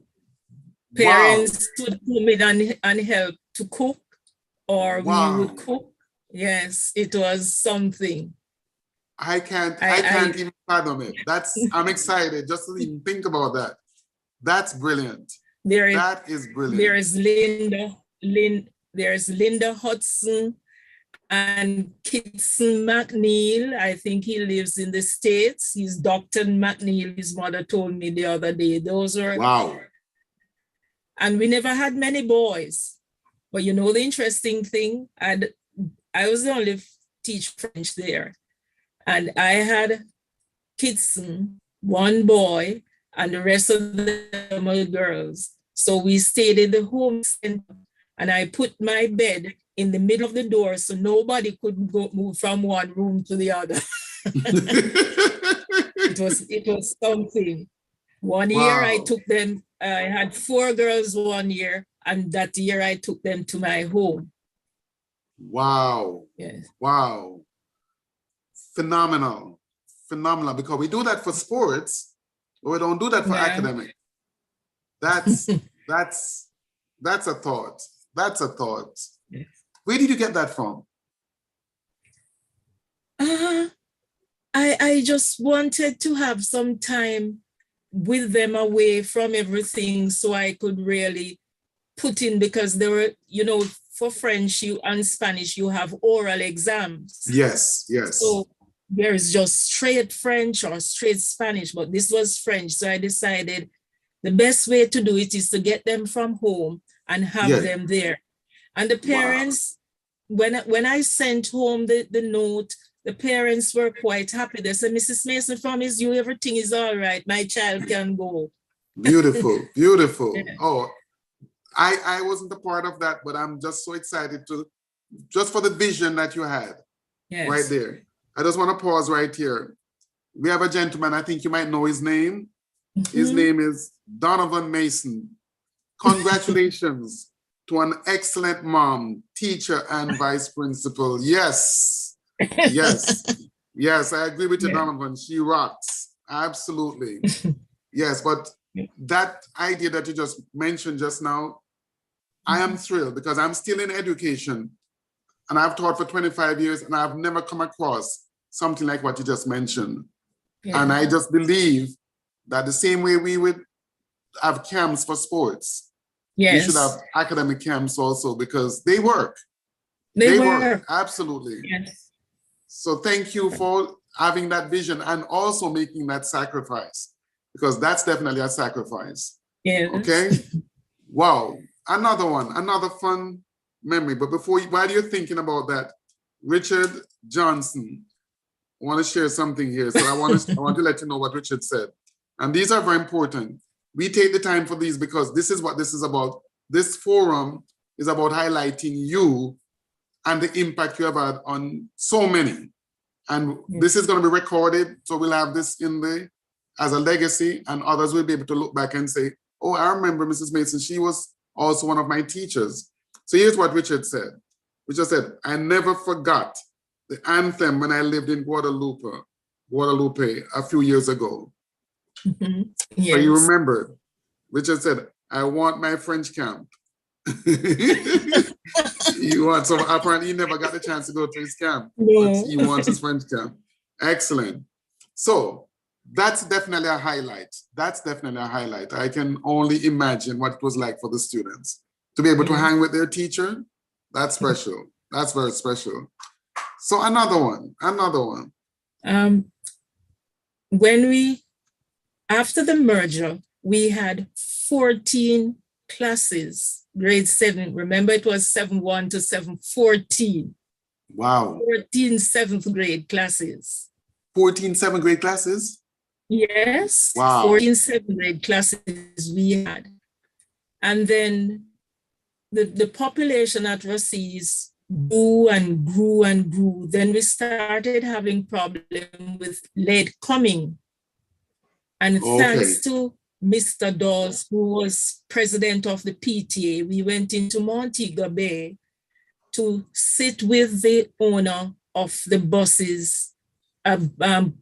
B: And parents would come in and help to cook, or we would cook. Yes, it was something.
A: I can't even fathom it. I'm excited just to even think about that. That's brilliant. That is brilliant.
B: There's Linda Hudson and Kitson McNeil. I think he lives in the States. He's Dr. McNeil. His mother told me the other day. Those were
A: wow.
B: And we never had many boys. But you know the interesting thing, I was the only teach French there. And I had Kitson, one boy, and the rest of them were girls. So we stayed in the home center, and I put my bed in the middle of the door so nobody could move from one room to the other. It was something. One year I took them, I had 4 girls one year, and that year I took them to my home.
A: Wow.
B: Yes.
A: Wow. Phenomenal. Phenomenal. Because we do that for sports, but we don't do that for academic. That's a thought. That's a thought. Yes. Where did you get that from?
B: I just wanted to have some time with them away from everything so I could really put in, because there were, for French and Spanish, you have oral exams.
A: Yes, yes.
B: So there's just straight French or straight Spanish, but this was French. So I decided the best way to do it is to get them from home and have them there. And the parents, when I sent home the note, the parents were quite happy. They said, Mrs. Mason, from you, everything is all right. My child can go.
A: Beautiful, beautiful. Yeah. Oh, I wasn't a part of that, but I'm just so excited just for the vision that you had right there. I just want to pause right here. We have a gentleman, I think you might know his name. Mm-hmm. His name is Donovan Mason. Congratulations to an excellent mom, teacher, and vice principal. Yes, yes, yes, I agree with you, Donovan. She rocks, absolutely. Yes, but that idea that you just mentioned just now, I am thrilled because I'm still in education and I've taught for 25 years and I've never come across something like what you just mentioned. Yeah. And I just believe that the same way we would have camps for sports, we should have academic camps also, because they work. They work, absolutely. Yes. So thank you for having that vision and also making that sacrifice, because that's definitely a sacrifice.
B: Yes.
A: Okay. Wow. Another one, another fun memory. But while you're thinking about that, Richard Johnson, I want to share something here. So I want to let you know what Richard said. And these are very important. We take the time for these because this is what this is about. This forum is about highlighting you and the impact you have had on so many. And this is going to be recorded. So we'll have this as a legacy, and others will be able to look back and say, oh, I remember Mrs. Mason. She was also one of my teachers. So here's what Richard said. which I said, I never forgot the anthem when I lived in Guadalupe a few years ago.
B: Yes.
A: So you remember, Richard said, I want my French camp. So apparently he never got the chance to go to his camp,
B: No.
A: but he wants his French camp. Excellent. So that's definitely a highlight. That's definitely a highlight. I can only imagine what it was like for the students to be able to hang with their teacher. That's special. That's very special. So another one.
B: After the merger, we had 14 classes, grade 7. Remember, it was 7-1 to 7-14.
A: Wow.
B: 14 7th grade classes.
A: 14 7th grade classes?
B: Yes.
A: Wow.
B: 14 7th grade classes we had. And then the population at Rusea grew and grew and grew. Then we started having problems with late coming. And thanks to Mr. Dawes, who was president of the PTA, we went into Montego Bay to sit with the owner of the buses, a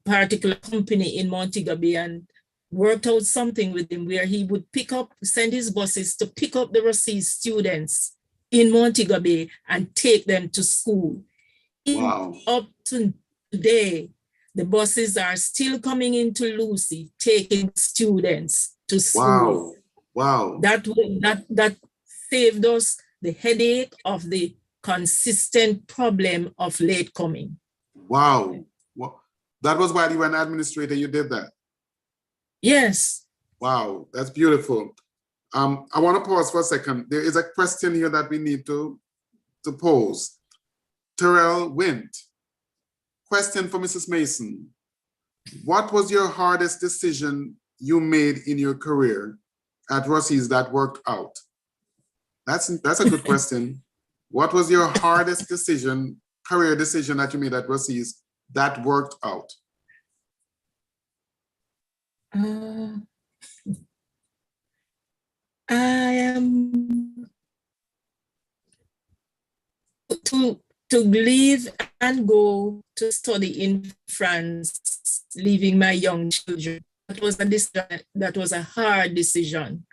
B: particular company in Montego Bay, and worked out something with him where he would send his buses to pick up the Rusea students in Montego Bay and take them to school.
A: Wow.
B: Up to today, the buses are still coming into Lucy, taking students to school.
A: Wow.
B: That saved us the headache of the consistent problem of late coming.
A: Wow. That was while you were an administrator, you did that?
B: Yes.
A: Wow, that's beautiful. I want to pause for a second. There is a question here that we need to pose. Terrell Wint. Question for Mrs. Mason. What was your hardest decision you made in your career at Rusea's that worked out? That's a good question. What was your hardest career decision that you made at Rusea's that worked out?
B: I am to leave and go to study in France, leaving my young children. That was a hard decision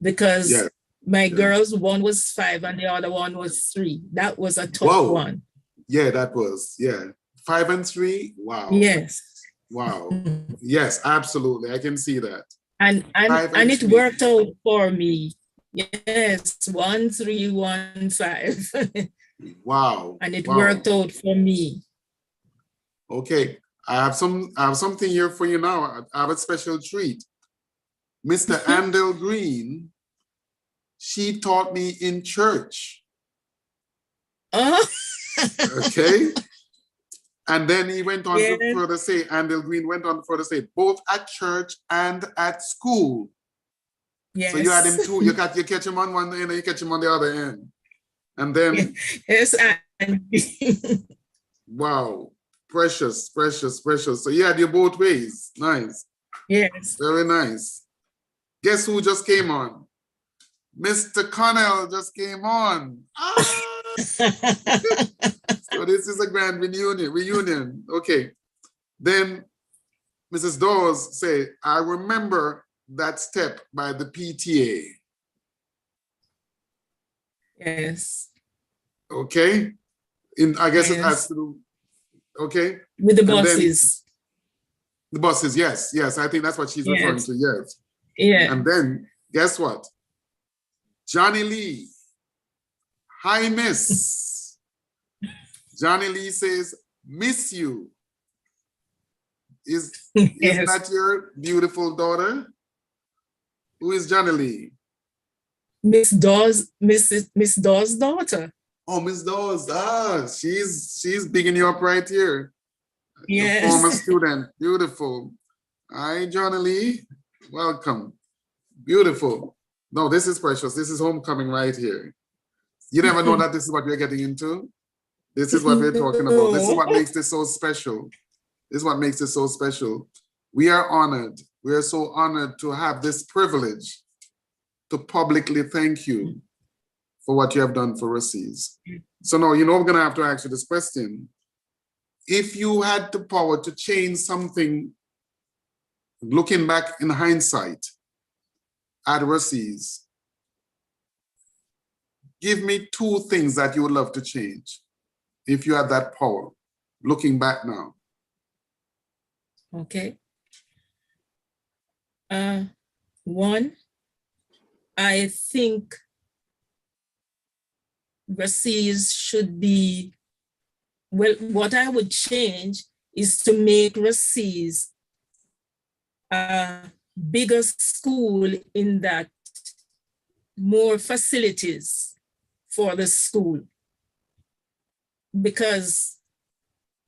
B: because my girls, one was 5 and the other one was 3. That was a tough one.
A: Yeah, that was, 5 and 3, wow.
B: Yes.
A: Wow. Yes, absolutely. I can see that.
B: And it worked out for me. Yes, 1 3 1 5.
A: Wow.
B: And it worked out for me.
A: Okay. I have something here for you now. I have a special treat. Mr. Andel Green, she taught me in church.
B: Oh.
A: Okay. And then he went on to further say, Andel Green went on to further say, both at church and at school.
B: Yes.
A: So you had him too. You catch him on one end and you catch him on the other end. And then,
B: yes,
A: wow, precious. So you had you both ways. Nice.
B: Yes.
A: Very nice. Guess who just came on? Mr. Connell just came on. So this is a grand reunion. Okay. Then Mrs. Dawes say, I remember that step by the PTA.
B: Yes.
A: Okay. I guess it has to do, okay.
B: With the buses.
A: The buses, yes. I think that's what she's referring to, yes.
B: Yeah.
A: And then guess what? Johnny Lee. Hi, miss. Johnny Lee says, miss you. Is that your beautiful daughter? Who is Johnny Lee?
B: Miss Dawes' daughter.
A: Oh, Miss Dawes. She's bigging you up right here.
B: Yes.
A: The former student. Beautiful. Hi, Johnny Lee. Welcome. Beautiful. No, this is precious. This is homecoming right here. You never know that this is what we're getting into. This is what we're talking about. This is what makes this so special. This is what makes it so special. We are honored. We are so honored to have this privilege to publicly thank you for what you have done for Rusea's. So now, you know, I'm going to have to ask you this question. If you had the power to change something, looking back in hindsight at Rusea's, give me 2 things that you would love to change if you had that power, looking back now.
B: Okay. One, I think Rusea's should be, well, what I would change is to make Rusea's a bigger school, in that more facilities for the school. Because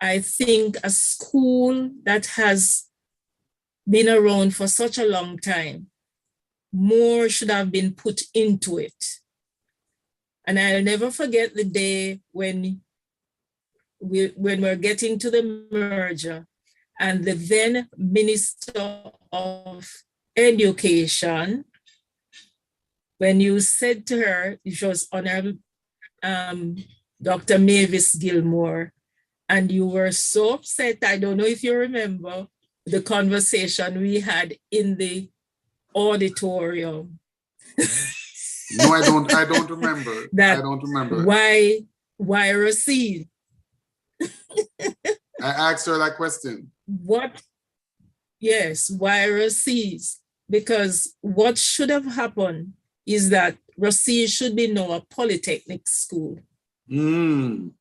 B: I think a school that has been around for such a long time, more should have been put into it. And I'll never forget the day when we're getting to the merger, and the then Minister of Education, when you said to her, it was Honorable Dr. Mavis Gilmore, and you were so upset. I don't know if you remember the conversation we had in the auditorium.
A: No, I don't remember.
B: That
A: I don't remember.
B: Why Rusea?
A: I asked her that question.
B: What? Yes, why Rusea? Because what should have happened is that Rusea should be now a polytechnic school. It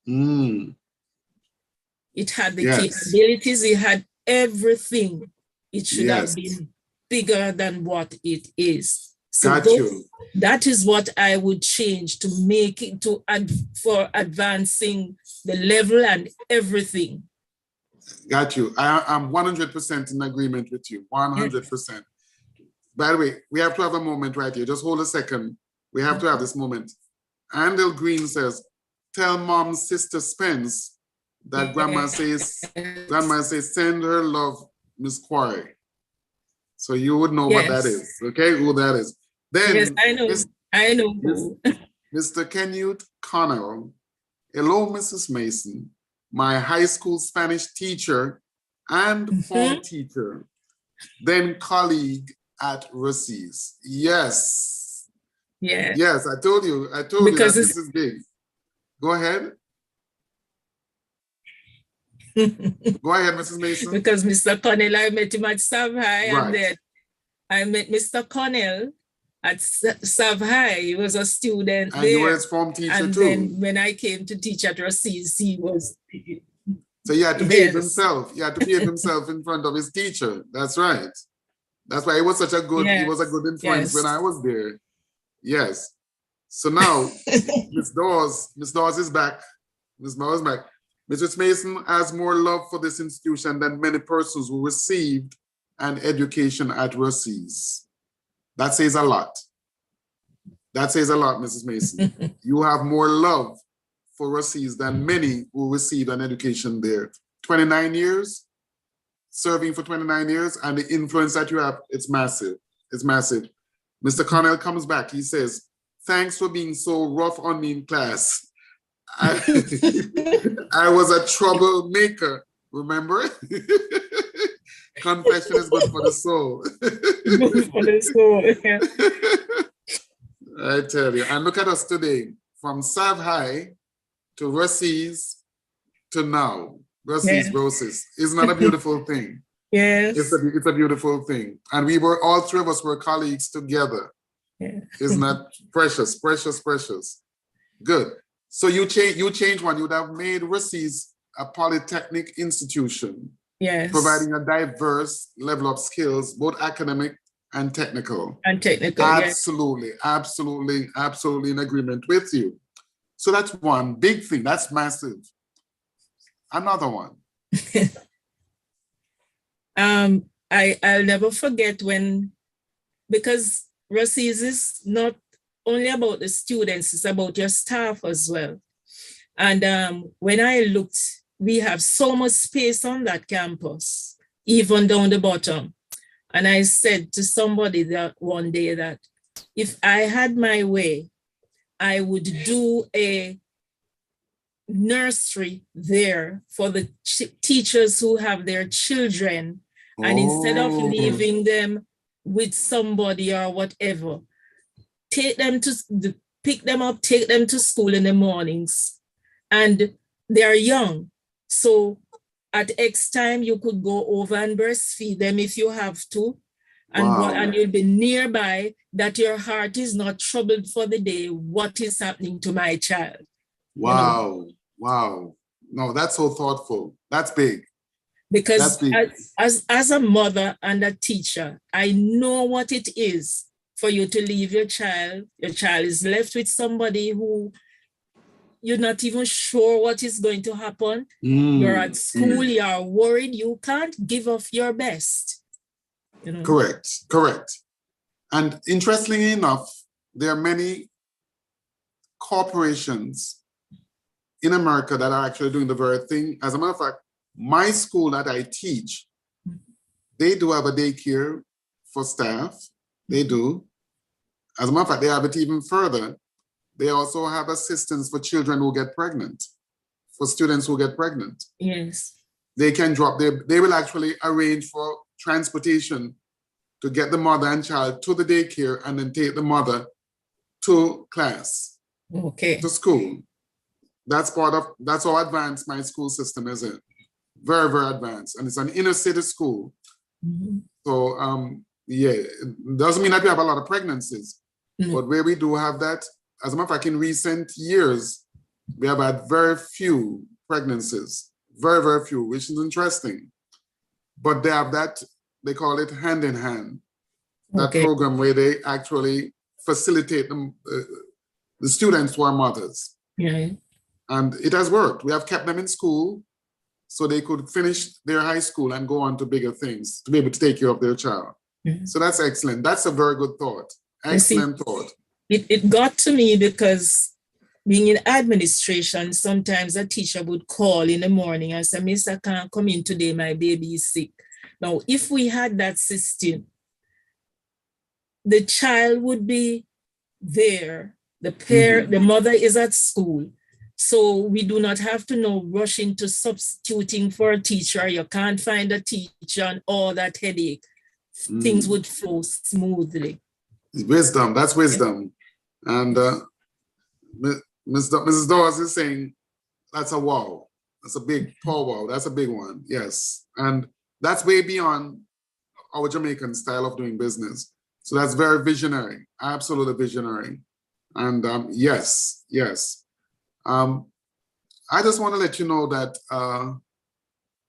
B: had the capabilities, it had everything. It should have been bigger than what it is. So that is what I would change to make it for advancing the level and everything.
A: Got you. I'm 100% in agreement with you. 100%. By the way, we have to have a moment right here. Just hold a second. We have to have this moment. Andel Green says, tell mom's sister Spence that grandma says, send her love, Miss Quarry. So you would know what that is. Okay, who that is. Then
B: yes, I know.
A: Mr. Kenute Connell, hello, Mrs. Mason, my high school Spanish teacher and form teacher, then colleague at Rusea's. Yes.
B: Yeah.
A: Yes, I told you that this is big. Go ahead. Go ahead, Mrs. Mason.
B: Because Mr. Connell, I met him at Savhai, and then I met Mr. Connell at Savhai. He was a student
A: and
B: there.
A: You were his form teacher
B: and
A: too.
B: Then when I came to teach at Rusea's, he was.
A: So he had to behave himself. He had to behave himself in front of his teacher. That's right. That's why he was such a good. He was a good influence when I was there. Yes. So now, Miss Dawes is back. Miss Dawes is back. Mrs. Mason has more love for this institution than many persons who received an education at Rusea's. That says a lot. That says a lot, Mrs. Mason. You have more love for Rusea's than many who received an education there. 29 years, serving for 29 years, and the influence that you have, it's massive. It's massive. Mr. Connell comes back. He says, thanks for being so rough on me in class. I was a troublemaker, remember? Confession is good for the soul.
B: Good for the soul.
A: I tell you. And look at us today, from Savhai to Rusea's to now. Rusea's Brosis. Isn't that a beautiful thing?
B: Yes.
A: It's a beautiful thing. And all 3 of us were colleagues together. Yeah. Isn't that precious, precious, precious? Good. So you change one. You would have made Rusea's a polytechnic institution.
B: Yes.
A: Providing a diverse level of skills, both academic and technical. Absolutely, absolutely, absolutely in agreement with you. So that's one big thing. That's massive. Another one.
B: I'll never forget because Rusea's is not only about the students, it's about your staff as well. And when I looked, we have so much space on that campus, even down the bottom. And I said to somebody that one day that if I had my way, I would do a nursery there for the teachers who have their children. And instead of leaving them with somebody or whatever, pick them up, take them to school in the mornings. And they're young. So at X time, you could go over and breastfeed them if you have to. And you'll be nearby, that your heart is not troubled for the day. What is happening to my child?
A: Wow. You know? Wow. No, that's so thoughtful. That's big.
B: Because as a mother and a teacher, I know what it is for you to leave your child. Your child is left with somebody who you're not even sure what is going to happen. You're at school, you're worried, you can't give off your best. You know?
A: Correct. And interestingly enough, there are many corporations in America that are actually doing the very thing. As a matter of fact, my school that I teach, they do have a daycare for staff. They do. As a matter of fact, they have it even further. They also have assistance for children who get pregnant, for students who get pregnant.
B: Yes.
A: They can they will actually arrange for transportation to get the mother and child to the daycare and then take the mother to class, to school. That's how advanced my school system is. Very, very advanced. And it's an inner city school. So, it doesn't mean that we have a lot of pregnancies, but where we do have that, as a matter of fact, in recent years, we have had very few pregnancies, very, very few, which is interesting. But they have that, they call it hand in hand, that program where they actually facilitate them, the students who are mothers.
B: Yeah.
A: And it has worked. We have kept them in school so they could finish their high school and go on to bigger things to be able to take care of their child. So that's excellent. That's a very good thought. Excellent thought.
B: It got to me because being in administration, sometimes a teacher would call in the morning and say, "Miss, I can't come in today, my baby is sick." Now, if we had that system, the child would be there, the mother is at school. So we do not have to now rush into substituting for a teacher. You can't find a teacher and all that headache. Things would flow smoothly.
A: Wisdom, that's wisdom. And Mrs. Dawes is saying, that's a wow. That's a big wow. That's a big one, yes. And that's way beyond our Jamaican style of doing business. So that's very visionary, absolutely visionary. And yes. I just want to let you know that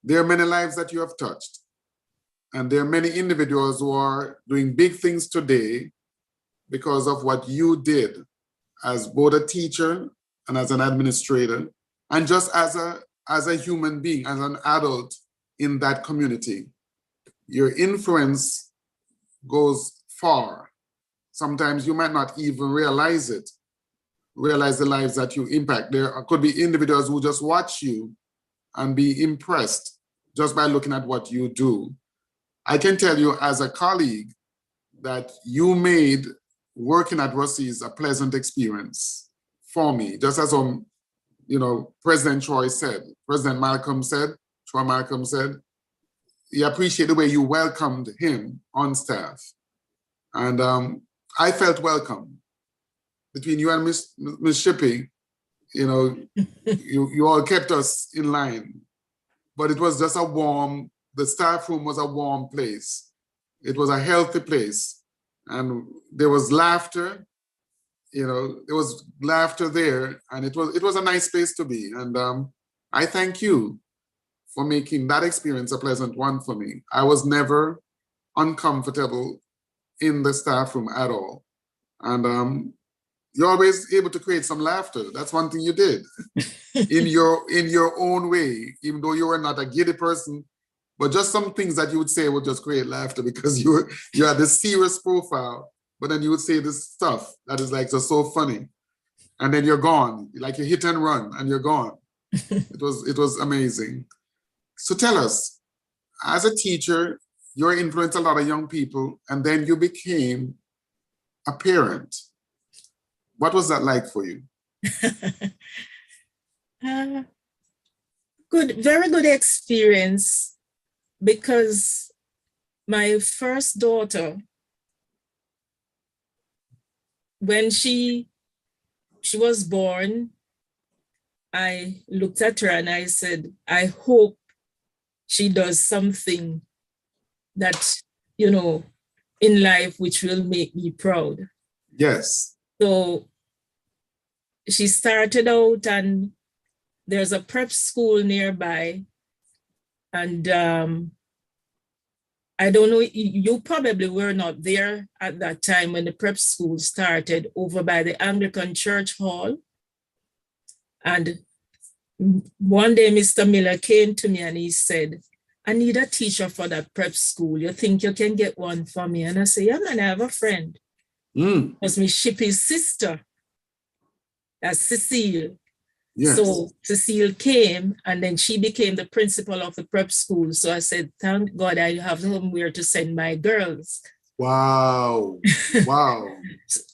A: there are many lives that you have touched. And there are many individuals who are doing big things today because of what you did as both a teacher and as an administrator, and just as a human being, as an adult in that community. Your influence goes far. Sometimes you might not even realize the lives that you impact. There could be individuals who just watch you and be impressed just by looking at what you do. I can tell you as a colleague that you made working at Rusea a pleasant experience for me, just as President Troy Malcolm said, he appreciated the way you welcomed him on staff. And I felt welcome. Between you and Miss Shippey, you all kept us in line. But it was just the staff room was a warm place. It was a healthy place. And there was laughter, there was laughter there. And it was a nice place to be. And I thank you for making that experience a pleasant one for me. I was never uncomfortable in the staff room at all. And you're always able to create some laughter. That's one thing you did in your own way, even though you were not a giddy person, but just some things that you would say would just create laughter because you had this serious profile, but then you would say this stuff that is like just so funny. And then you're gone, like you hit and run and you're gone. It was amazing. So tell us, as a teacher, you influenced a lot of young people and then you became a parent. What was that like for you?
B: Good, very good experience, because my first daughter, when she was born, I looked at her and I said, I hope she does something that, in life, which will make me proud.
A: Yes.
B: So she started out, and there's a prep school nearby. And I don't know, you probably were not there at that time when the prep school started, over by the Anglican Church Hall. And one day, Mr. Miller came to me and he said, I need a teacher for that prep school. You think you can get one for me? And I said, yeah, man, I have a friend. It was my Shippy's sister. That's Cecile.
A: Yes.
B: So Cecile came, and then she became the principal of the prep school. So I said, thank God I have somewhere to send my girls.
A: Wow. Wow.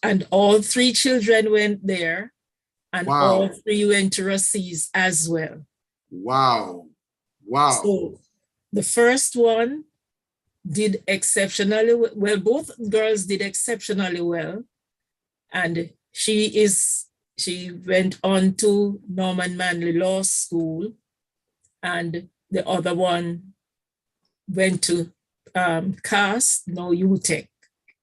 B: And all 3 children went there. And
A: wow.
B: All 3 went to Rusea's as well.
A: Wow. Wow.
B: So the first one did exceptionally well. Both girls did exceptionally well. And she went on to Norman Manley Law School. And the other one went to CAST, now UTech.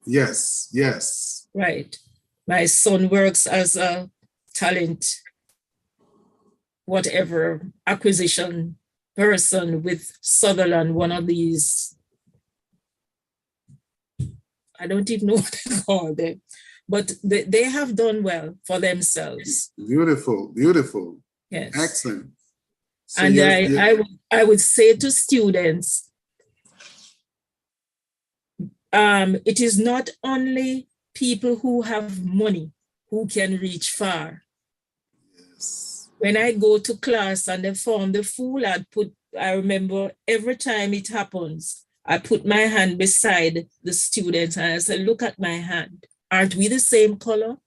A: Yes, yes.
B: Right. My son works as a talent, whatever, acquisition person with Sutherland, one of these, I don't even know what they call them, but they have done well for themselves.
A: Beautiful, beautiful.
B: Yes.
A: Excellent. So
B: and I would say to students, it is not only people who have money who can reach far.
A: Yes.
B: When I go to class and they form the fool, I remember every time it happens, I put my hand beside the student and I say, look at my hand. Aren't we the same color?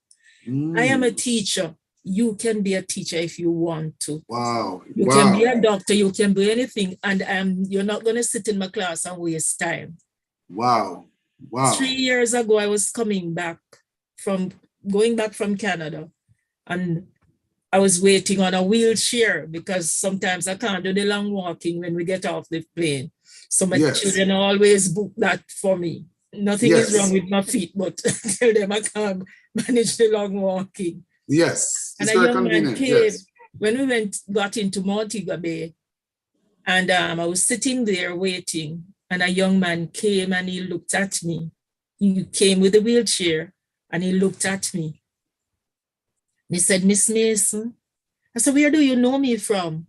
B: I am a teacher. You can be a teacher if you want to.
A: Wow.
B: You can be a doctor, you can do anything. And you're not going to sit in my class and waste time.
A: Wow. Wow.
B: 3 years ago, I was going back from Canada, and I was waiting on a wheelchair because sometimes I can't do the long walking when we get off the plane. So my children always book that for me. Nothing is wrong with my feet, but tell them I can't manage the long walking.
A: Yes.
B: And a young man came when we got into Montego Bay, and I was sitting there waiting, and a young man came and he looked at me. He came with a wheelchair and he looked at me. He said, Miss Mason. I said, where do you know me from?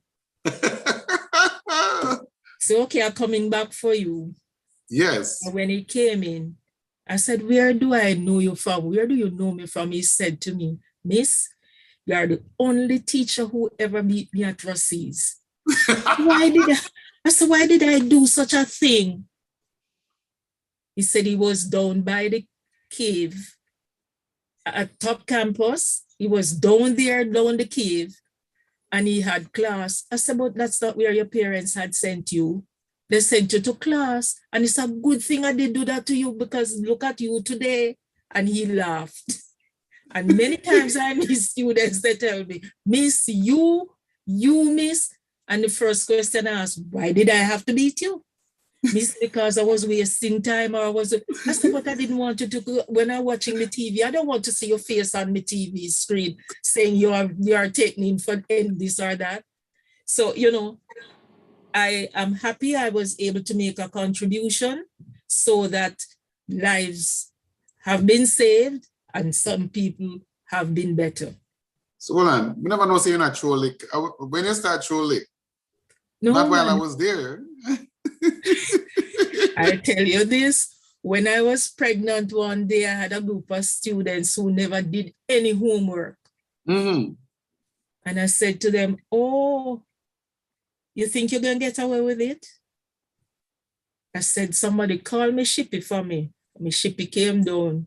B: So, okay, I'm coming back for you.
A: Yes.
B: And when he came in, I said, where do I know you from? Where do you know me from? He said to me, Miss, you are the only teacher who ever meet me at Rusea's. I said, why did I do such a thing? He said he was down by the cave at top campus. He was down the cave, and he had class. I said, but that's not where your parents had sent you. They sent you to class, and it's a good thing I did do that to you because look at you today. And he laughed. And many times I meet students, they tell me, Miss, you miss. And the first question I asked, why did I have to beat you? Miss, because I was wasting time, or I said, but I didn't want you to go. When I'm watching the TV, I don't want to see your face on the TV screen saying you are taking in for this or that. So, I am happy I was able to make a contribution so that lives have been saved and some people have been better.
A: So hold on, we never know say you're not throw lick. When you start throw lick,
B: no,
A: not while I was there.
B: I tell you this, when I was pregnant one day, I had a group of students who never did any homework.
A: Mm-hmm.
B: And I said to them, oh, you think you're going to get away with it? I said, somebody call me Shippy for me. My Shippy came down.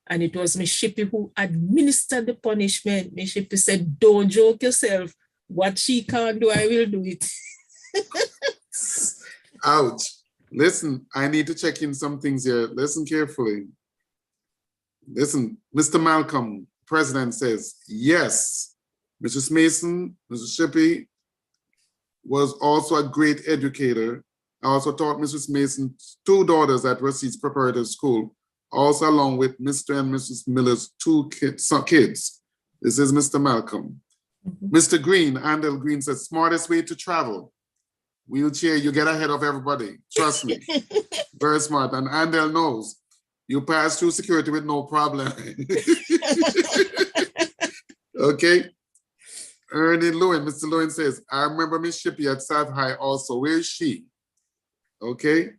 B: And it was my Shippy who administered the punishment. My Shippy said, don't joke yourself. What she can't do, I will do it.
A: Ouch. Listen, I need to check in some things here. Listen carefully. Listen, Mr. Malcolm, President says, yes, Mrs. Mason, Mrs. Shippey was also a great educator. I also taught Mrs. Mason's 2 daughters at Rusea's Preparatory School, also along with Mr. and Mrs. Miller's 2 kids. This is Mr. Malcolm. Mr. Green, Andel Green says, smartest way to travel. Wheelchair, you get ahead of everybody. Trust me. Very smart. And Andel knows you pass through security with no problem. Okay. Ernie Lewin, Mr. Lewin says, I remember Miss Shippey at South High also. Where is she? Okay.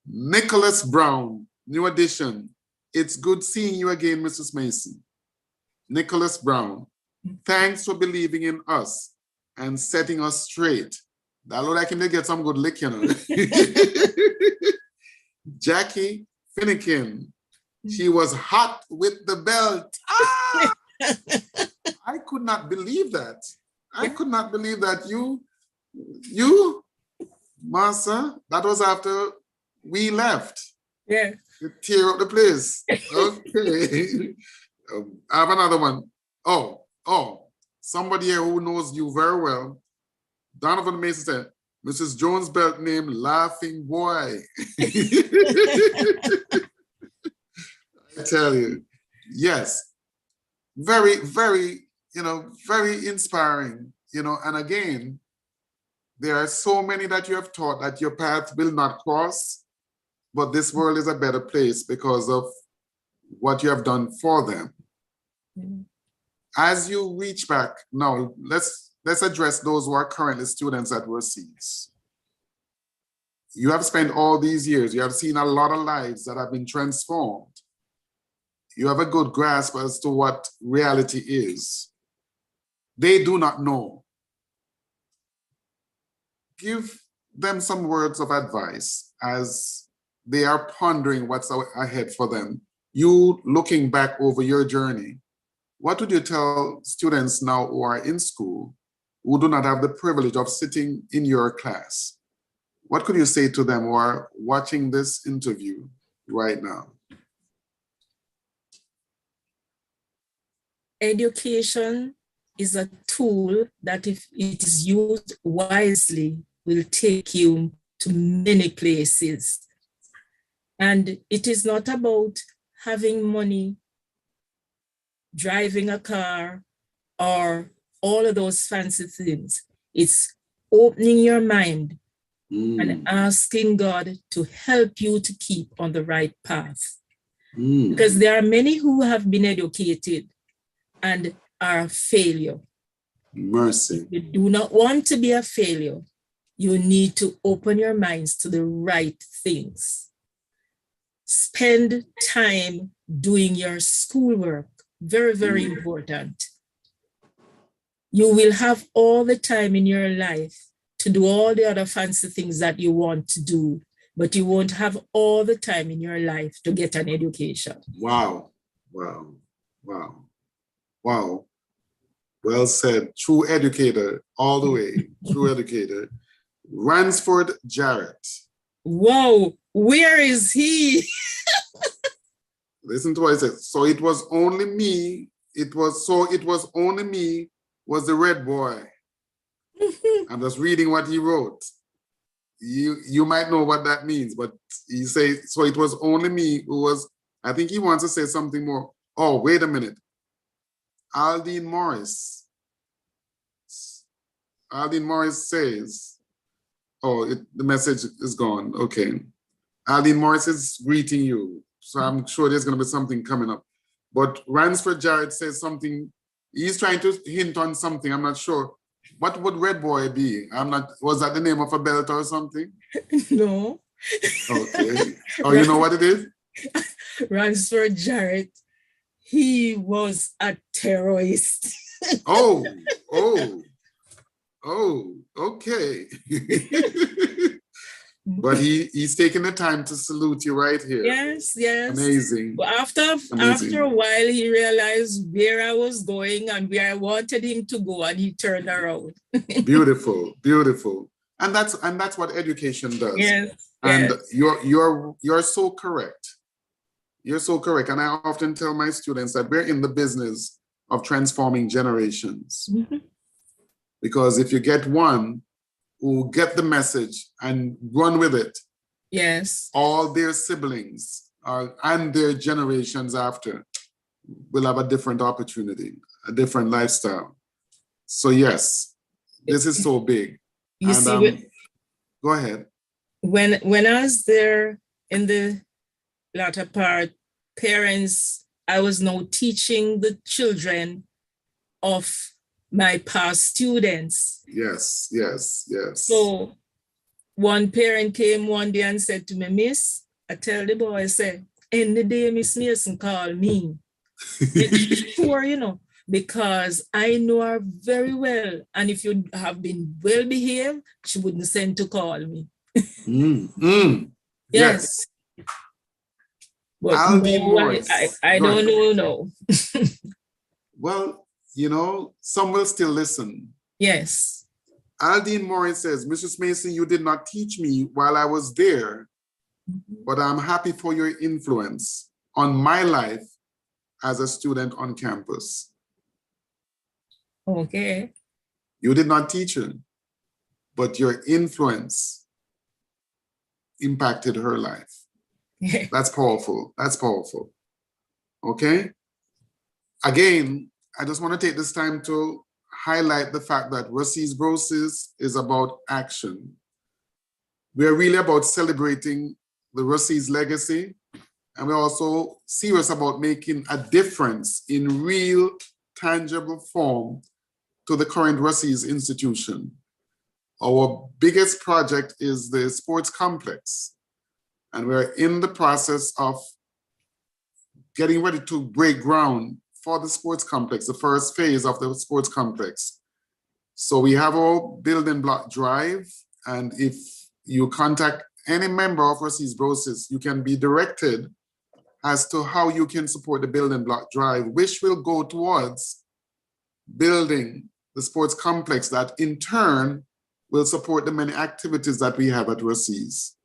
A: Nicholas Brown, new addition. It's good seeing you again, Mrs. Mason. Nicholas Brown, thanks for believing in us and setting us straight. That look like him to get some good lick, you know. Jackie Finnegan, she was hot with the belt. Ah! I could not believe that. I could not believe that you, Massa, that was after we left.
B: Yeah.
A: To tear up the place. Okay. I have another one. Oh, somebody here who knows you very well. Donovan Mason said, Mrs. Jones' belt named Laughing Boy. I tell you, yes. Very, very, very inspiring, and again, there are so many that you have taught that your path will not cross, but this world is a better place because of what you have done for them. Mm-hmm. As you reach back, now let's address those who are currently students at Rusea. You have spent all these years, you have seen a lot of lives that have been transformed. You have a good grasp as to what reality is. They do not know. Give them some words of advice as they are pondering what's ahead for them. You looking back over your journey, what would you tell students now who are in school who do not have the privilege of sitting in your class? What could you say to them who are watching this interview right now?
B: Education is a tool that, if it is used wisely, will take you to many places. And it is not about having money, driving a car, or all of those fancy things. It's opening your mind and asking God to help you to keep on the right path. Because there are many who have been educated and are a failure.
A: Mercy.
B: If you do not want to be a failure, you need to open your minds to the right things. Spend time doing your schoolwork. Very, very important. You will have all the time in your life to do all the other fancy things that you want to do, but you won't have all the time in your life to get an education.
A: Wow, wow, wow, wow. Well said. True educator, all the way. True educator. Ransford Jarrett.
B: Wow, where is he?
A: Listen to what he said. So it was only me. It was only me was the red boy. I'm just reading what he wrote. You might know what that means, but he says, so it was only me who was, I think he wants to say something more. Oh, wait a minute. Aldine Morris. Aldine Morris says, the message is gone. Okay. Aldine Morris is greeting you. So I'm sure there's going to be something coming up. But Ransford Jarrett says something. He's trying to hint on something. I'm not sure. What would Red Boy be? Was that the name of a belt or something?
B: No.
A: Okay. Oh, you know what it is?
B: Ransford Jarrett, he was a terrorist.
A: Oh, okay. But he's taking the time to salute you right here.
B: Yes, yes.
A: Amazing.
B: But after a while, he realized where I was going and where I wanted him to go, and he turned around.
A: Beautiful, beautiful. And that's what education does.
B: Yes.
A: And
B: yes.
A: you're so correct. You're so correct. And I often tell my students that we're in the business of transforming generations.
B: Mhm.
A: Because if you get one who get the message and run with it,
B: Yes.
A: all their siblings and their generations after will have a different opportunity, a different lifestyle. So yes, this is so big.
B: You
A: and
B: see,
A: go ahead.
B: When I was there in the latter part, parents, I was now teaching the children of my past students.
A: Yes, yes, yes.
B: So one parent came one day and said to me, Miss, I tell the boy, I said, in the day Miss Mason called me. Sure, because I know her very well. And if you have been well behaved, she wouldn't send to call me. Yes. But I don't know no.
A: Well, some will still listen.
B: Yes.
A: Aldine Morris says, Mrs. Mason, you did not teach me while I was there, but I'm happy for your influence on my life as a student on campus.
B: Okay.
A: You did not teach her, but your influence impacted her life. That's powerful. That's powerful. Okay. Again, I just want to take this time to highlight the fact that Rusea's Brosis is about action. We're really about celebrating the Rusea's legacy, and we're also serious about making a difference in real, tangible form to the current Rusea's institution. Our biggest project is the sports complex, and we're in the process of getting ready to break ground for the sports complex, the first phase of the sports complex. So we have our building block drive, and if you contact any member of Rusea's Brosis, you can be directed as to how you can support the building block drive, which will go towards building the sports complex that in turn will support the many activities that we have at Rusea's.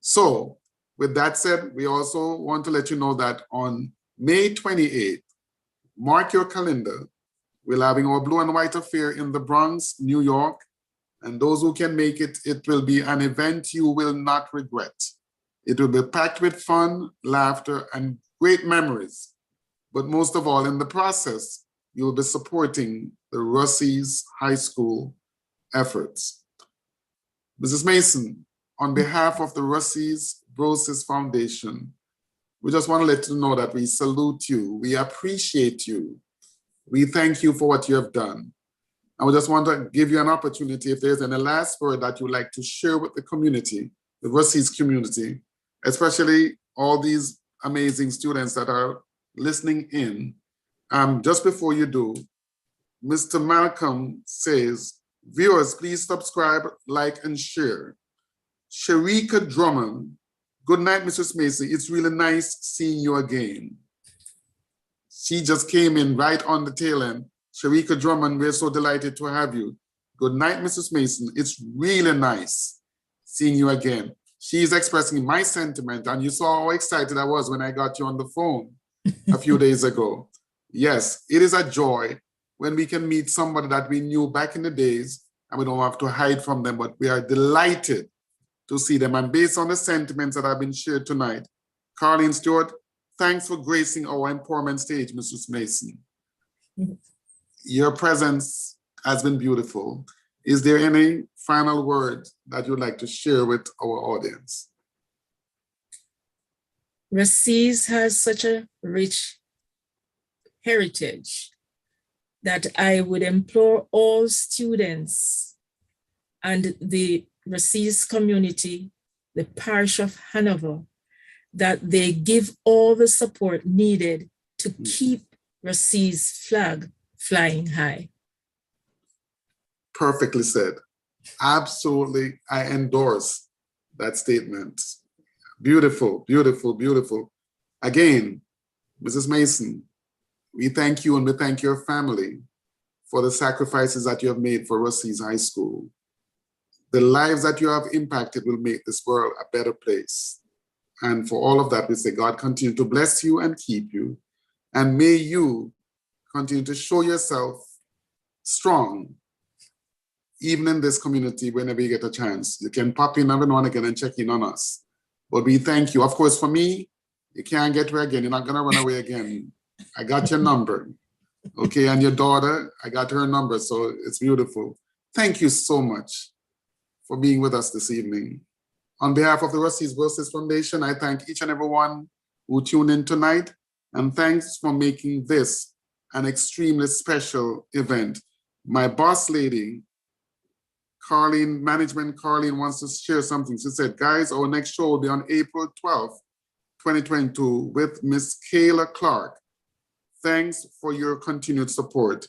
A: So with that said, we also want to let you know that on May 28th, mark your calendar, we're having our Blue and White Affair in the Bronx, New York. And those who can make it, it will be an event you will not regret. It will be packed with fun, laughter, and great memories. But most of all, in the process, you'll be supporting the Rusea's High School efforts. Mrs. Mason, on behalf of the Rusea's Brosis Foundation, we just want to let you know that we salute you, we appreciate you, we thank you for what you have done. And we just want to give you an opportunity, if there's any last word that you'd like to share with the community, the Rusea's community, especially all these amazing students that are listening in. Just before you do, Mr. Malcolm says, viewers, please subscribe, like, and share. Sharika Drummond, good night, Mrs. Mason. It's really nice seeing you again. She just came in right on the tail end. Sharika Drummond, we're so delighted to have you. Good night, Mrs. Mason. It's really nice seeing you again. She's expressing my sentiment, and you saw how excited I was when I got you on the phone a few days ago. Yes, it is a joy when we can meet somebody that we knew back in the days, and we don't have to hide from them, but we are delighted to see them. And based on the sentiments that have been shared tonight, Carleen Stewart, thanks for gracing our empowerment stage, Mrs. Mason. Your presence has been beautiful. Is there any final word that you'd like to share with our audience?
B: Rusea's has such a rich heritage that I would implore all students and the Rusea's community, the parish of Hanover, that they give all the support needed to keep Rusea's flag flying high.
A: Perfectly said. Absolutely, I endorse that statement. Beautiful, beautiful, beautiful. Again, Mrs. Mason, we thank you and we thank your family for the sacrifices that you have made for Rusea High School. The lives that you have impacted will make this world a better place. And for all of that, we say, God continue to bless you and keep you. And may you continue to show yourself strong, even in this community, whenever you get a chance. You can pop in every now and again and check in on us. But we thank you. Of course, for me, you can't get away again. You're not going to run away again. I got your number. Okay, and your daughter, I got her number, so it's beautiful. Thank you so much for being with us this evening. On behalf of the Rusea Brosis Foundation, I thank each and every one who tuned in tonight, and thanks for making this an extremely special event. My boss lady, Carlene wants to share something. She said, guys, our next show will be on April 12th, 2022 with Miss Kayla Clark. Thanks for your continued support.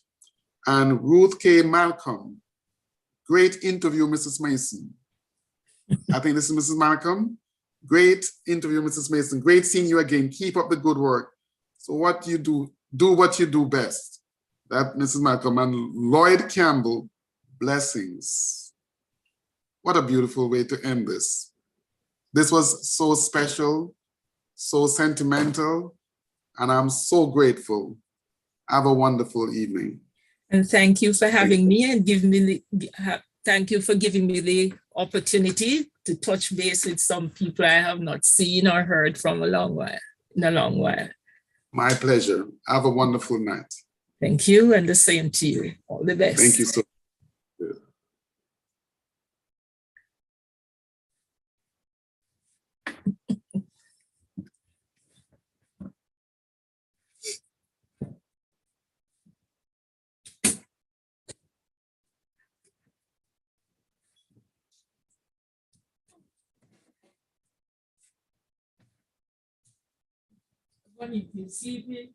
A: And Ruth K. Malcolm, great interview, Mrs. Mason. I think this is Mrs. Malcolm. Great interview, Mrs. Mason. Great seeing you again. Keep up the good work. So what you do what you do best. That Mrs. Malcolm. And Lloyd Campbell, blessings. What a beautiful way to end this. This was so special, so sentimental, and I'm so grateful. Have a wonderful evening.
B: And thank you for having me and thank you for giving me the opportunity to touch base with some people I have not seen or heard from in a long while. My
A: pleasure. Have a wonderful night.
B: Thank you, and the same to you. All the best.
A: Thank you so much.
B: You can see me.